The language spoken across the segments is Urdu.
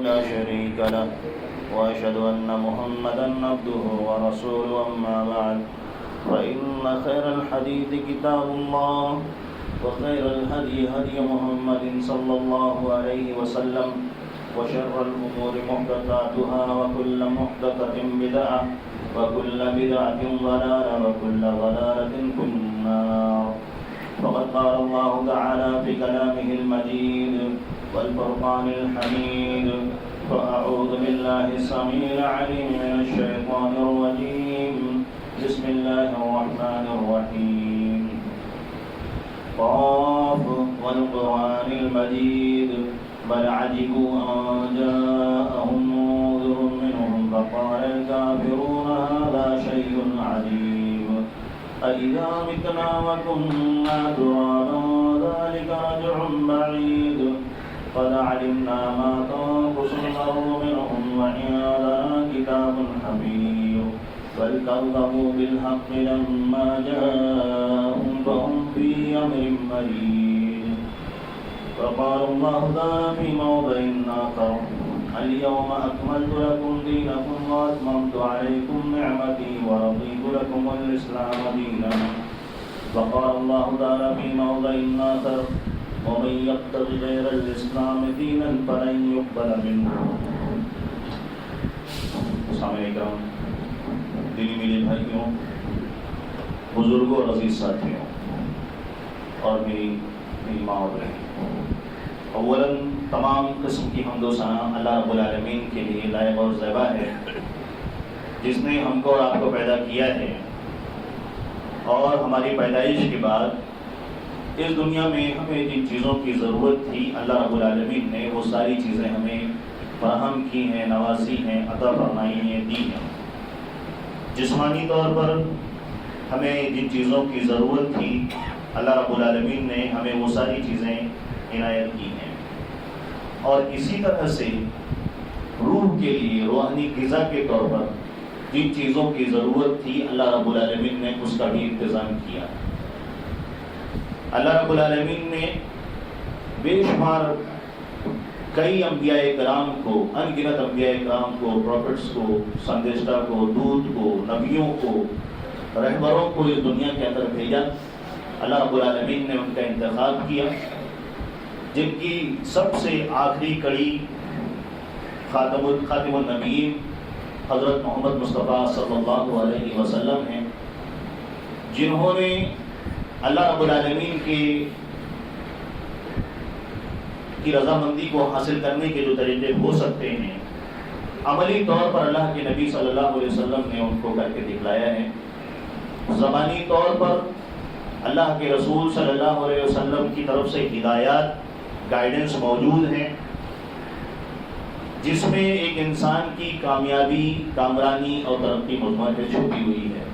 لا شريك له وأشهد أن محمدا عبده ورسوله أما بعد فإن خير الحديث كتاب الله وخير الهدي هدي محمد صلى الله عليه وسلم وشر الأمور محدثاتها وكل محدثة بدعة وكل بدعة ضلالة وكل ضلالة في النار. فقد قال الله تعالى في كلامه المجيد والفرقان الحميد: فأعوذ بالله السميع العليم من الشيطان الرجيم بسم الله الرحمن الرحيم. قاف والقرآن المجيد بل عجبوا أن جاءهم منذر منهم فقال الكافرون هذا شيء عجيب أإذا متنا وكنا ترابا ذلك رجع بعيد قد علمنا ما تنقص الأرض منهم وعندنا كتاب حفيظ بل كذبوا بالحق لما جاءهم فهم في أمر مريج. وقال الله تعالى في موضع آخر: اليوم أكملت لكم دينكم وأتممت عليكم نعمتي ورضيت لكم الإسلام دينا. وقال الله تعالى في موضع آخر: ومن يبتغ غير الإسلام دينا فلن يقبل منه. سامعین کرام، دینی میرے بھائیوں، بزرگوں اور عزیز ساتھیوں اور میری ماں اور بہنیں، اولاً تمام قسم کی حمد و ثنا اللہ رب العالمین کے لیے لائق اور زیبا ہے، جس نے ہم کو اور آپ کو پیدا کیا ہے اور ہماری پیدائش کے بعد اس دنیا میں ہمیں جن چیزوں کی ضرورت تھی اللہ رب العالمین نے وہ ساری چیزیں ہمیں فراہم کی ہیں، نوازی ہیں، عطا فرمائی ہیں، دی ہیں۔ جسمانی طور پر ہمیں جن چیزوں کی ضرورت تھی اللہ رب العالمین نے ہمیں وہ ساری چیزیں عنایت کی ہیں، اور اسی طرح سے روح کے لیے روحانی غذا کے طور پر جن چیزوں کی ضرورت تھی اللہ رب العالمین نے اس کا بھی انتظام کیا۔ اللہ رب العالمین نے بے شمار کئی انبیاء کرام کو، ان گنت انبیاء کرام کو، پروفٹس کو، سندیشتا کو، دودھ کو، نبیوں کو، رہبروں کو اس دنیا کے اندر بھیجا۔ اللہ رب العالمین نے ان کا انتخاب کیا، جن کی سب سے آخری کڑی خاتم النبیین حضرت محمد مصطفیٰ صلی اللہ علیہ وسلم ہیں، جنہوں نے اللہ رب العالمین کی رضامندی کو حاصل کرنے کے جو طریقے ہو سکتے ہیں عملی طور پر اللہ کے نبی صلی اللہ علیہ وسلم نے ان کو کر کے دکھلایا ہے۔ زبانی طور پر اللہ کے رسول صلی اللہ علیہ وسلم کی طرف سے ہدایات، گائیڈنس موجود ہیں، جس میں ایک انسان کی کامیابی، کامرانی اور ترقی مضمر ہے، چھپی ہوئی ہے۔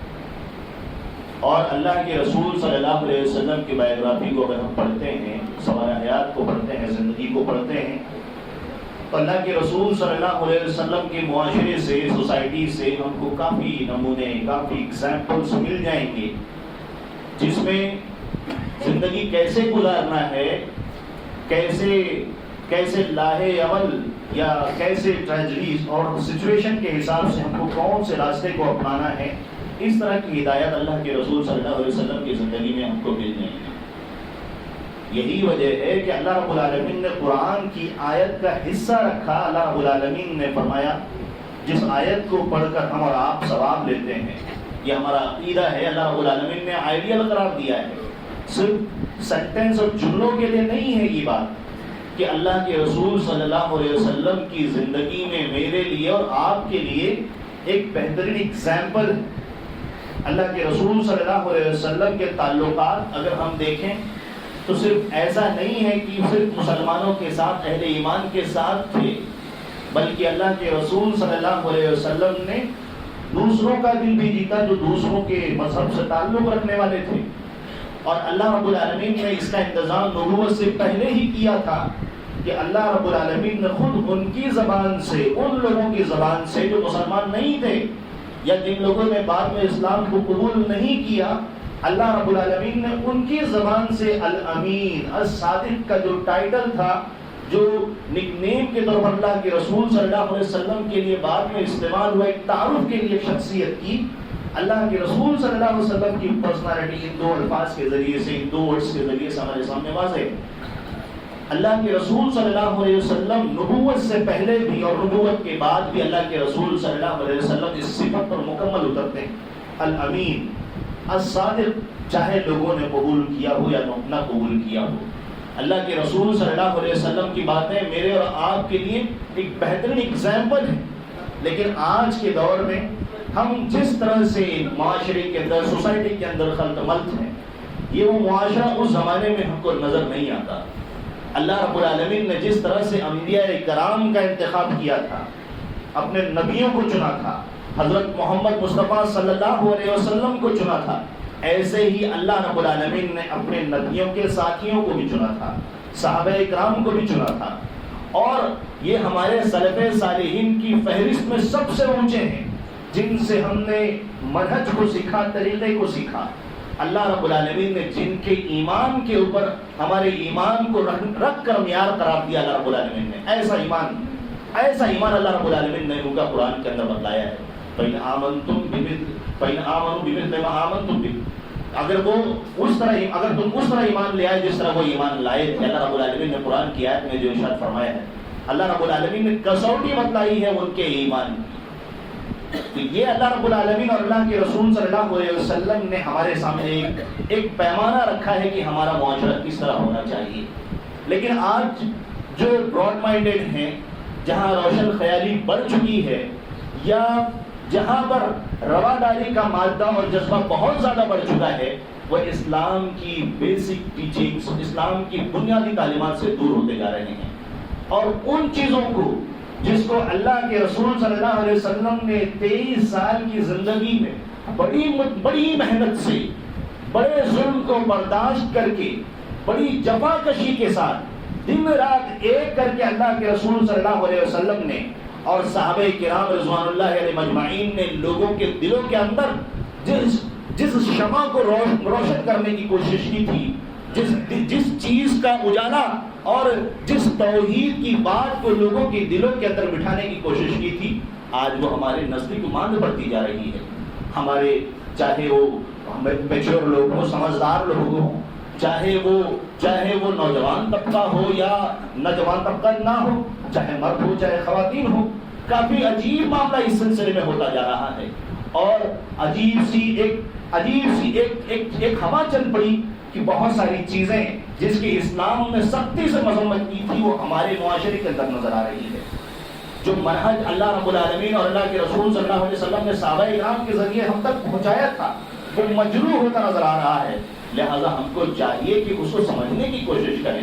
اور اللہ کے رسول صلی اللہ علیہ وسلم کی بایوگرافی کو اگر ہم پڑھتے ہیں، سوار حیات کو پڑھتے ہیں، زندگی کو پڑھتے ہیں، تو اللہ کے رسول صلی اللہ علیہ وسلم کے معاشرے سے، سوسائٹی سے ہم کو کافی نمونے، کافی ایگزامپلس مل جائیں گے، جس میں زندگی کیسے گزارنا ہے، کیسے لاہے عمل یا کیسے ٹریجڈیز اور سچویشن کے حساب سے ہم کو کون سے راستے کو اپنانا ہے، اس طرح کی ہدایت اللہ کے رسول صلی اللہ علیہ وسلم کی زندگی میں ہم کو مل جائیں گے۔ یہی وجہ ہے کہ اللہ رب العالمین نے قرآن کی آیت کا حصہ رکھا۔ اللہ رب العالمین نے فرمایا جس آیت کو پڑھ کر ہم اور آپ ثواب لیتے ہیں، یہ ہمارا عقیدہ ہے۔ اللہ رب العالمین نے آئیڈیل قرار دیا ہے، صرف سینٹینس اور جملوں کے لیے نہیں ہے یہ بات، کہ اللہ کے رسول صلی اللہ علیہ وسلم کی زندگی میں میرے لیے اور آپ کے لیے ایک بہترین اگزامپل۔ اللہ کے رسول صلی اللہ علیہ وسلم کے تعلقات اگر ہم دیکھیں تو صرف ایسا نہیں ہے کہ صرف مسلمانوں کے ساتھ، اہل ایمان کے ساتھ تھے، بلکہ اللہ کے رسول صلی اللہ علیہ وسلم نے دوسروں کا دل بھی جیتا جو دوسروں کے مذہب سے تعلق رکھنے والے تھے۔ اور اللہ رب العالمین نے اس کا انتظام نبوت سے پہلے ہی کیا تھا کہ اللہ رب العالمین نے خود ان کی زبان سے، ان لوگوں کی زبان سے جو مسلمان نہیں تھے یا جن لوگوں نے بعد میں اسلام کو قبول نہیں کیا، اللہ رب العالمین نے ان کی زبان سے الامین، الصادق کا جو ٹائٹل تھا، جو نک نیم کے طور پر اللہ کے رسول صلی اللہ علیہ وسلم کے لیے بعد میں استعمال ہوا، ایک تعارف کے لیے شخصیت کی، اللہ کے رسول صلی اللہ علیہ وسلم کی پرسنالٹی ان دو الفاظ کے ذریعے سے، ان دو ورڈز کے ذریعے سے ہمارے سامنے واضح ہے۔ اللہ کے رسول صلی اللہ علیہ وسلم نبوت سے پہلے بھی اور نبوت کے بعد بھی اللہ کے رسول صلی اللہ علیہ وسلم اس صفت پر مکمل اترتے ہیں، الامین، الصادق، چاہے لوگوں نے قبول کیا ہو یا نہ قبول کیا ہو۔ اللہ کے رسول صلی اللہ علیہ وسلم کی باتیں میرے اور آپ کے لیے ایک بہترین اگزامپل ہے، لیکن آج کے دور میں ہم جس طرح سے معاشرے کے اندر، سوسائٹی کے اندر خلط ملط ہیں، یہ وہ معاشرہ اس زمانے میں ہم کو نظر نہیں آتا۔ اللہ رب العالمین نے جس طرح سے انبیاء کرام کا انتخاب کیا تھا، اپنے نبیوں کو چنا تھا، حضرت محمد مصطفیٰ صلی اللہ علیہ وسلم کو چنا تھا، ایسے ہی اللہ رب العالمین نے اپنے نبیوں کے ساتھیوں کو بھی چنا تھا، صحابہ کرام کو بھی چنا تھا، اور یہ ہمارے سلف صالحین کی فہرست میں سب سے اونچے ہیں، جن سے ہم نے منہج کو سیکھا، طریقے کو سیکھا۔ اللہ رب العالمین نے جن کے ایمان کے اوپر ہمارے ایمان کو رکھ کر معیار قرار دیا، اللہ رب العالمین نے ایسا ایمان اللہ رب العالمین نے ان کا قرآن کے اندر بتلایا ہے۔ فَإِنْ آمَنُوا بِمِثْلِ مَا آمَنْتُمْ بِهِ، اگر تم اس طرح ایمان لے آئے جس طرح وہ ایمان لائے تھے۔ اللہ رب العالمین نے قرآن کی آیت میں جو ارشاد فرمایا ہے، اللہ رب العالمین نے کسوٹی بتلائی ہے ان کے ایمان کی۔ تو یہ اللہ رب العالمین اور اللہ کے رسول صلی اللہ علیہ وسلم نے ہمارے سامنے ایک پیمانہ رکھا ہے کہ ہمارا معاشرہ کس طرح ہونا چاہیے۔ لیکن آج جو براڈ مائنڈڈ ہیں، جہاں روشن خیالی بڑھ چکی ہے، یا جہاں پر رواداری کا مادہ اور جذبہ بہت زیادہ بڑھ چکا ہے، وہ اسلام کی بیسک ٹیچنگز، اسلام کی بنیادی تعلیمات سے دور ہوتے جا رہے ہیں، اور ان چیزوں کو جس کو اللہ کے رسول صلی اللہ علیہ وسلم نے 23 سال کی زندگی میں بڑی محنت سے، بڑے ظلم کو برداشت کر کے، بڑی جفا کشی کے ساتھ دن رات ایک کر کے اللہ کے رسول صلی اللہ علیہ وسلم نے اور صحابہ کرام رضوان اللہ علیہ مجمعین نے لوگوں کے دلوں کے اندر جس شمع کو روشن کرنے کی کوشش کی تھی، جس چیز کا اجالا اور جس توحید کی بات کو لوگوں کے دلوں کے اندر بٹھانے کی کوشش کی تھی، آج وہ ہمارے نزدیک ماند پڑتی جا رہی ہے۔ ہمارے چاہے وہ میچور لوگ ہوں، سمجھدار لوگ ہوں، چاہے وہ نوجوان طبقہ ہو یا نوجوان طبقہ نہ ہو، چاہے مرد ہو چاہے خواتین ہو، کافی عجیب معاملہ اس سلسلے میں ہوتا جا رہا ہے، اور عجیب سی ایک ہوا چل پڑی کہ بہت ساری چیزیں جس کی اسلام نے سختی سے مذمت کی تھی، وہ ہمارے معاشرے کے اندر نظر آ رہی ہے۔ جو منہج اللہ رب العالمین اور اللہ کے رسول صلی اللہ علیہ وسلم نے صحابہ کرام کے ذریعے ہم تک پہنچایا تھا، وہ مجروح ہوتا نظر آ رہا ہے۔ لہذا ہم کو چاہیے کہ اس کو سمجھنے کی کوشش کریں۔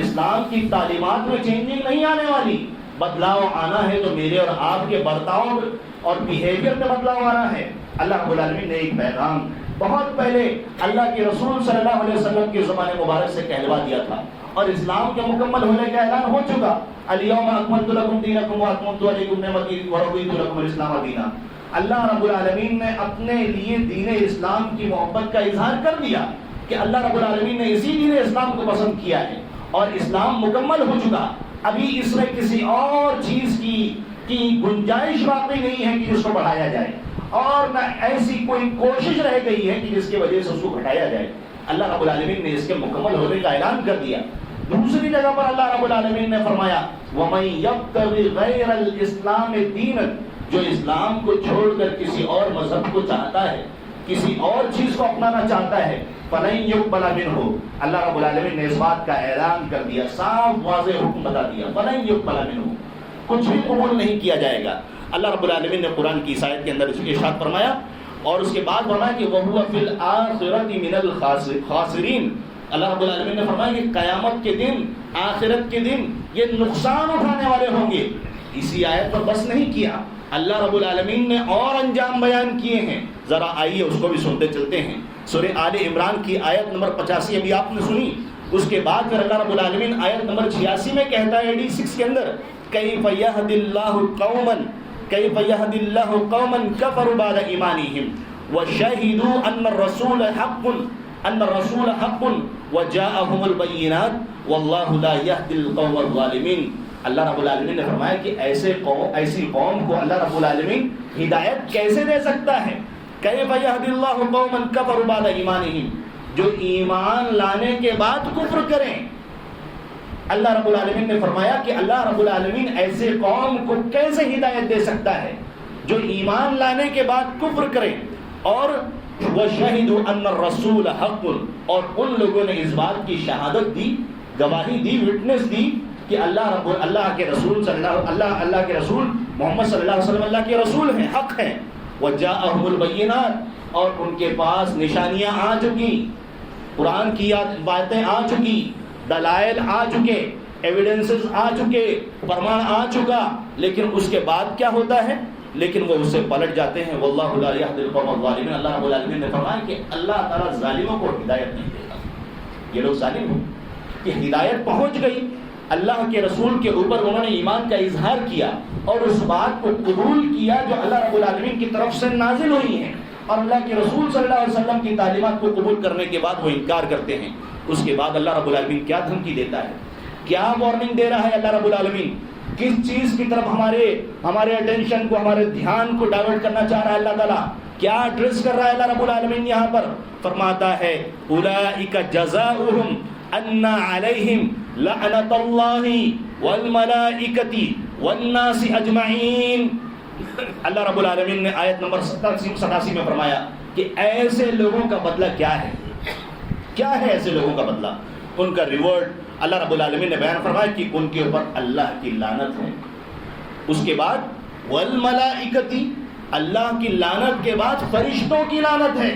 اسلام کی تعلیمات میں چینجنگ نہیں آنے والی، بدلاؤ آنا ہے تو میرے اور آپ کے برتاؤ اور بیہیویئر میں بدلاؤ آنا ہے۔ اللہ رب العالمین نے ایک پیغام بہت پہلے اللہ کے رسول صلی اللہ علیہ وسلم کے زبان مبارک سے کہلوا دیا تھا، اور اسلام کے مکمل ہونے کا اعلان ہو چکا۔ الیوم اکملت لکم دینکم واتممت علیکم نعمتی ورضیت لکم الاسلام دینا۔ اللہ رب العالمین نے اپنے لیے دین اسلام کی محبت کا اظہار کر دیا کہ اللہ رب العالمین نے اسی دین اسلام کو پسند کیا ہے، اور اسلام مکمل ہو چکا۔ ابھی اس میں کسی اور چیز کی گنجائش باقی نہیں ہے کہ اس کو بڑھایا جائے، اور نہ ایسی کوئی کوشش رہ گئی ہے کہ جس کی وجہ سے اس کو گھٹایا جائے۔ اللہ رب العالمین نے اس کے مکمل ہونے کا اعلان کر دیا۔ دوسری جگہ پر اللہ رب العالمین نے فرمایا وَمَن يَبْتَغِ غَيْرَ الْإِسْلَامِ دِينًا، جو اسلام کو چھوڑ کر کسی اور مذہب کو چاہتا ہے، کسی اور چیز کو اپنانا چاہتا ہے، فَلَن يُقْبَلَ مِنْهُ، اللہ رب العالمین نے اس بات کا اعلان کر دیا، صاف واضح حکم بتا دیا، فَلَن يُقْبَلَ مِنْهُ، کچھ بھی قبول نہیں کیا جائے گا۔ اللہ رب العالمین نے قرآن کی آیت کے اندر اس کے ارشاد فرمایا، اور اس کے بعد فرمایا کہ وَهُوَ فِي الْآخِرَةِ مِنَ الْخَاسِرِينَ، اللہ رب العالمین نے فرمایا کہ قیامت کے دن، آخرت کے دن یہ نقصان اٹھانے والے ہوں گے۔ اسی آیت پر بس نہیں کیا، اللہ رب العالمین نے اور انجام بیان کیے ہیں، ذرا آئیے اس کو بھی سنتے چلتے ہیں۔ سورہ آل عمران کی آیت نمبر 85 ابھی آپ نے سنی، اس کے بعد پھر اللہ رب العالمین آیت نمبر 86 میں کہتا ہے 86 کے اندر کیف یہد اللہ قوما کفروا بعد ایمانہم وشہدوا ان الرسول حق وجاءهم البينات والله لا يهدي القوم الظالمين. اللہ رب العالمین نے فرمایا کہ ایسی قوم کو اللہ رب العالمین ہدایت کیسے دے سکتا ہے؟ کیف یہدی اللہ قوما کفروا بعد ایمانہم، جو ایمان لانے کے بعد کفر کریں. اللہ رب العالمین نے فرمایا کہ اللہ رب العالمین ایسے قوم کو کیسے ہدایت دے سکتا ہے جو ایمان لانے کے بعد کفر کریں. اور وَشَهِدُوا أَنَّ الرَّسُولَ حَقٌّ، اور ان لوگوں نے اس بات کی شہادت دی، گواہی دی، وٹنس دی کہ اللہ کے رسول اللہ کے رسول محمد صلی اللہ علیہ وسلم اللہ کے رسول ہیں، حق ہیں. وَجَاءَهُمُ الْبَيِّنَاتُ، اور ان کے پاس نشانیاں آ چکی، قرآن کی باتیں آ چکی، دلائل آ چکے، ایویڈنسز آ چکے، فرمان آ چکا، لیکن اس کے بعد کیا ہوتا ہے؟ لیکن وہ اس سے پلٹ جاتے ہیں. واللہ لا یہدی القوم الظالمین. اللہ رب العالمین نے فرمایا کہ اللہ تعالیٰ ظالموں کو ہدایت نہیں دے گا. یہ لوگ ظالم ہوں کہ ہدایت پہنچ گئی، اللہ کے رسول کے اوپر انہوں نے ایمان کا اظہار کیا اور اس بات کو قبول کیا جو اللہ رب العالمین کی طرف سے نازل ہوئی ہیں، اور اللہ کے رسول صلی اللہ علیہ وسلم کی تعلیمات کو قبول کرنے کے بعد وہ انکار کرتے ہیں. اس کے بعد اللہ رب العالمین کیا دھمکی دیتا ہے، کیا وارننگ دے رہا ہے اللہ رب العالمین، کس چیز کی طرف ہمارے اٹینشن کو، ہمارے دھیان کو ڈائیورٹ کرنا چاہ رہا ہے اللہ تعالیٰ، کیا ایڈریس کر رہا ہے اللہ رب العالمین یہاں پر؟ فرماتا ہے اولئک جزاؤہم ان علیہم لعنت اللہ والملائکۃ والناس اجمعین. اللہ رب العالمین نے آیت نمبر 87 میں فرمایا کہ ایسے لوگوں کا بدلہ کیا ہے. کیا ہے ایسے لوگوں کا بدلہ؟ ان کا ریورڈ اللہ رب العالمین نے بیان فرمایا کہ ان کے اوپر اللہ کی لعنت ہے. اس کے بعد والملائکۃ، اللہ کی لعنت کے بعد فرشتوں کی لعنت ہے.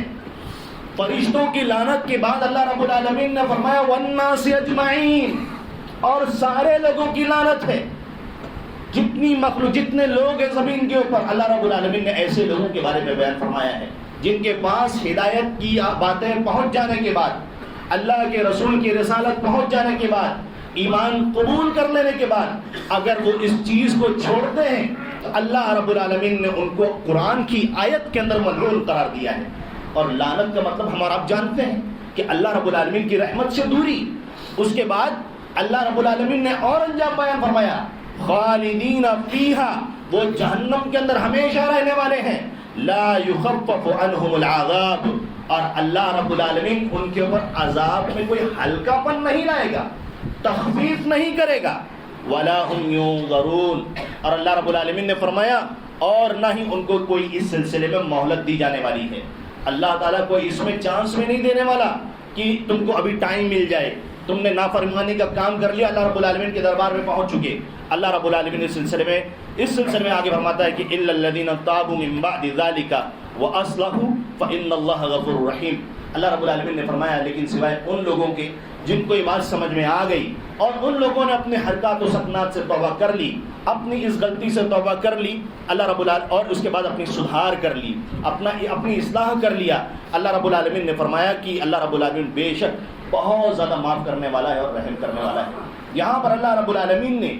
فرشتوں کی لعنت کے بعد اللہ رب العالمین نے فرمایا والناس اجمعین، اور سارے لوگوں کی لعنت ہے. جتنے لوگ ہیں زمین کے اوپر، اللہ رب العالمین نے ایسے لوگوں کے بارے میں بیان فرمایا ہے جن کے پاس ہدایت کی باتیں پہنچ جانے کے بعد، اللہ کے رسول کی رسالت پہنچ جانے کے بعد، ایمان قبول کر لینے کے بعد اگر وہ اس چیز کو چھوڑتے ہیں تو اللہ رب العالمین نے ان کو قرآن کی آیت کے اندر ملعون قرار دیا ہے. اور لعنت کا مطلب ہم اور آپ جانتے ہیں کہ اللہ رب العالمین کی رحمت سے دوری. اس کے بعد اللہ رب العالمین نے اور انجام بیان فرمایا خالدین فیہا، وہ جہنم کے اندر ہمیشہ رہنے والے ہیں. لا یخفف عنہم العذاب، اور اللہ رب العالمین ان کے اوپر عذاب میں کوئی ہلکا پن نہیں لائے گا، تخفیف نہیں کرے گا. ولا هم ينظرون، اور اللہ رب العالمین نے فرمایا اور نہ ہی ان کو کوئی اس سلسلے میں مہلت دی جانے والی ہے. اللہ تعالیٰ کو اس میں چانس میں نہیں دینے والا کہ تم کو ابھی ٹائم مل جائے، تم نے نافرمانی کا کام کر لیا، اللہ رب العالمین کے دربار میں پہنچ چکے. اللہ رب العالمین اس سلسلے میں آگے فرماتا ہے کہ الا الذین تابوا من بعد ذلک واصلحوا فان اللہ غفور رحیم. اللہ رب العالمین نے فرمایا لیکن سوائے ان لوگوں کے جن کو یہ بات سمجھ میں آ گئی اور ان لوگوں نے اپنے حرکات و سکنات سے توبہ کر لی، اپنی اس غلطی سے توبہ کر لی اللہ رب العالمین، اور اس کے بعد اپنی سدھار کر لی، اپنی اصلاح کر لیا. اللہ رب العالمین نے فرمایا کہ اللہ رب العالمین بے شک بہت زیادہ معاف کرنے والا ہے اور رحم کرنے والا ہے. یہاں پر اللہ رب العالمین نے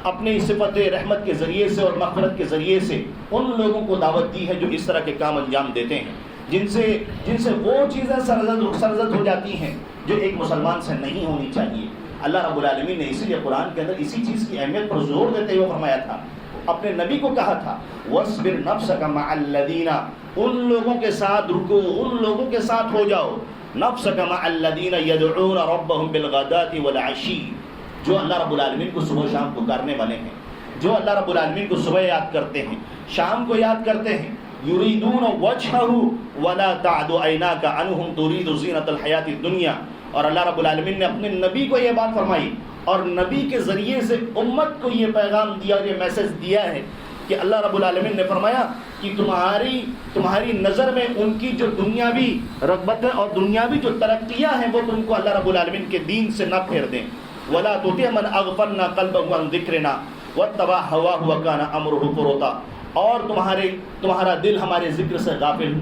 اپنی صفت رحمت کے ذریعے سے اور مغفرت کے ذریعے سے ان لوگوں کو دعوت دی ہے جو اس طرح کے کام انجام دیتے ہیں، جن سے وہ چیزیں سرزد ہو جاتی ہیں جو ایک مسلمان سے نہیں ہونی چاہیے. اللہ رب العالمین نے اسی لیے قرآن کے اندر اسی چیز کی اہمیت پر زور دیتے ہوئے فرمایا تھا، اپنے نبی کو کہا تھا وَاصْبِرْ نَفْسَكَ مَعَ الَّذِينَ، ان لوگوں کے ساتھ رکو، ان لوگوں کے ساتھ ہو جاؤ، نَفْسَكَ مَعَ الَّذِينَ يَدْعُونَ رَبَّهُمْ بِالْغَدَاةِ وَالْعَشِيِّ، جو اللہ رب العالمین کو صبح شام پکارنے والے ہیں، جو اللہ رب العالمین کو صبح یاد کرتے ہیں، شام کو یاد کرتے ہیں. یریدون وجہہ ولا تعد عیناک عنہم ترید زینۃ الحیات الدنیا. اور اللہ رب العالمین نے اپنے نبی کو یہ بات فرمائی اور نبی کے ذریعے سے امت کو یہ پیغام دیا اور یہ میسج دیا ہے کہ اللہ رب العالمین نے فرمایا کہ تمہاری نظر میں ان کی جو دنیاوی رغبتیں اور دنیاوی جو ترقیاں ہیں وہ تم کو اللہ رب العالمین کے دین سے نہ پھیر دیں. ولا تطع من اغفلنا قلبه عن ذکرنا واتبع هواه وكان امره فرطا، اور تمہارا دل ہمارے ذکر سے غافل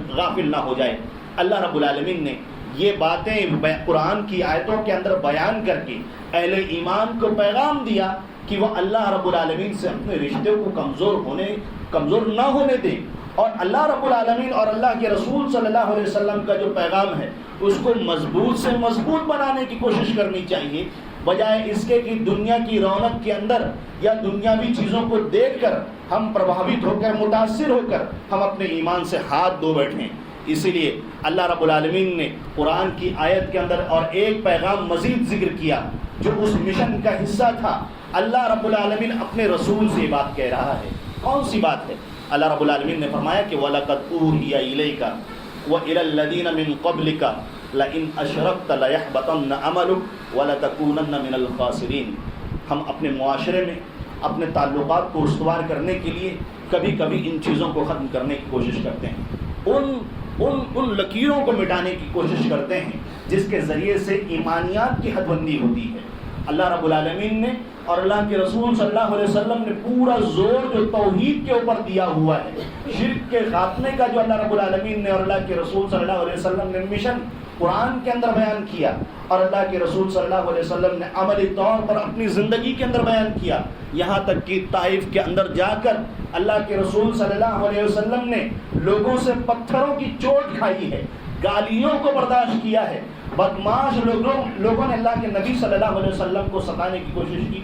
نہ ہو جائے. اللہ رب العالمین نے یہ باتیں قرآن کی آیتوں کے اندر بیان کر کے اہل ایمان کو پیغام دیا کہ وہ اللہ رب العالمین سے اپنے رشتے کو کمزور نہ ہونے دیں اور اللہ رب العالمین اور اللہ کے رسول صلی اللہ علیہ وسلم کا جو پیغام ہے اس کو مضبوط سے مضبوط بنانے کی کوشش کرنی چاہیے، بجائے اس کے کہ دنیا کی رونق کے اندر یا دنیاوی چیزوں کو دیکھ کر ہم پربھاوت ہو کر، متاثر ہو کر ہم اپنے ایمان سے ہاتھ دھو بیٹھیں۔ اسی لیے اللہ رب العالمین نے قرآن کی آیت کے اندر اور ایک پیغام مزید ذکر کیا جو اس مشن کا حصہ تھا۔ اللہ رب العالمین اپنے رسول سے یہ بات کہہ رہا ہے۔ کون سی بات ہے؟ اللہ رب العالمین نے فرمایا کہ وَلَقَدْ أُوحِيَ إِلَيْكَ وَإِلَى الَّذِينَ مِن قَبْلِكَ لَئِنْ أَشْرَكْتَ لَيَحْبَطَنَّ عَمَلُكَ وَلَتَكُونَنَّ مِنَ الْخَاسِرِينَ۔ ہم اپنے معاشرے میں اپنے تعلقات کو استوار کرنے کے لیے کبھی کبھی ان چیزوں کو ختم کرنے کی کوشش کرتے ہیں، ان لکیروں کو مٹانے کی کوشش کرتے ہیں جس کے ذریعے سے ایمانیات کی حد بندی ہوتی ہے۔ اللہ رب العالمین نے اور اللہ کے رسول صلی اللہ علیہ وسلم نے پورا زور جو توحید کے اوپر دیا ہوا ہے، شرک کے خاتمے کا جو اللہ رب العالمین نے اور اللہ کے رسول صلی اللہ علیہ وسلم نے مشن قرآن کے اندر بیان کیا، اور اللہ کے رسول صلی اللہ علیہ وسلم نے عملی طور پر اپنی زندگی کے اندر بیان کیا، یہاں تک کہ طائف کے اندر جا کر اللہ کے رسول صلی اللہ علیہ وسلم نے لوگوں سے پتھروں کی چوٹ کھائی ہے، گالیوں کو برداشت کیا ہے، بدماش لوگوں نے اللہ کے نبی صلی اللہ علیہ وسلم کو ستانے کی کوشش کی،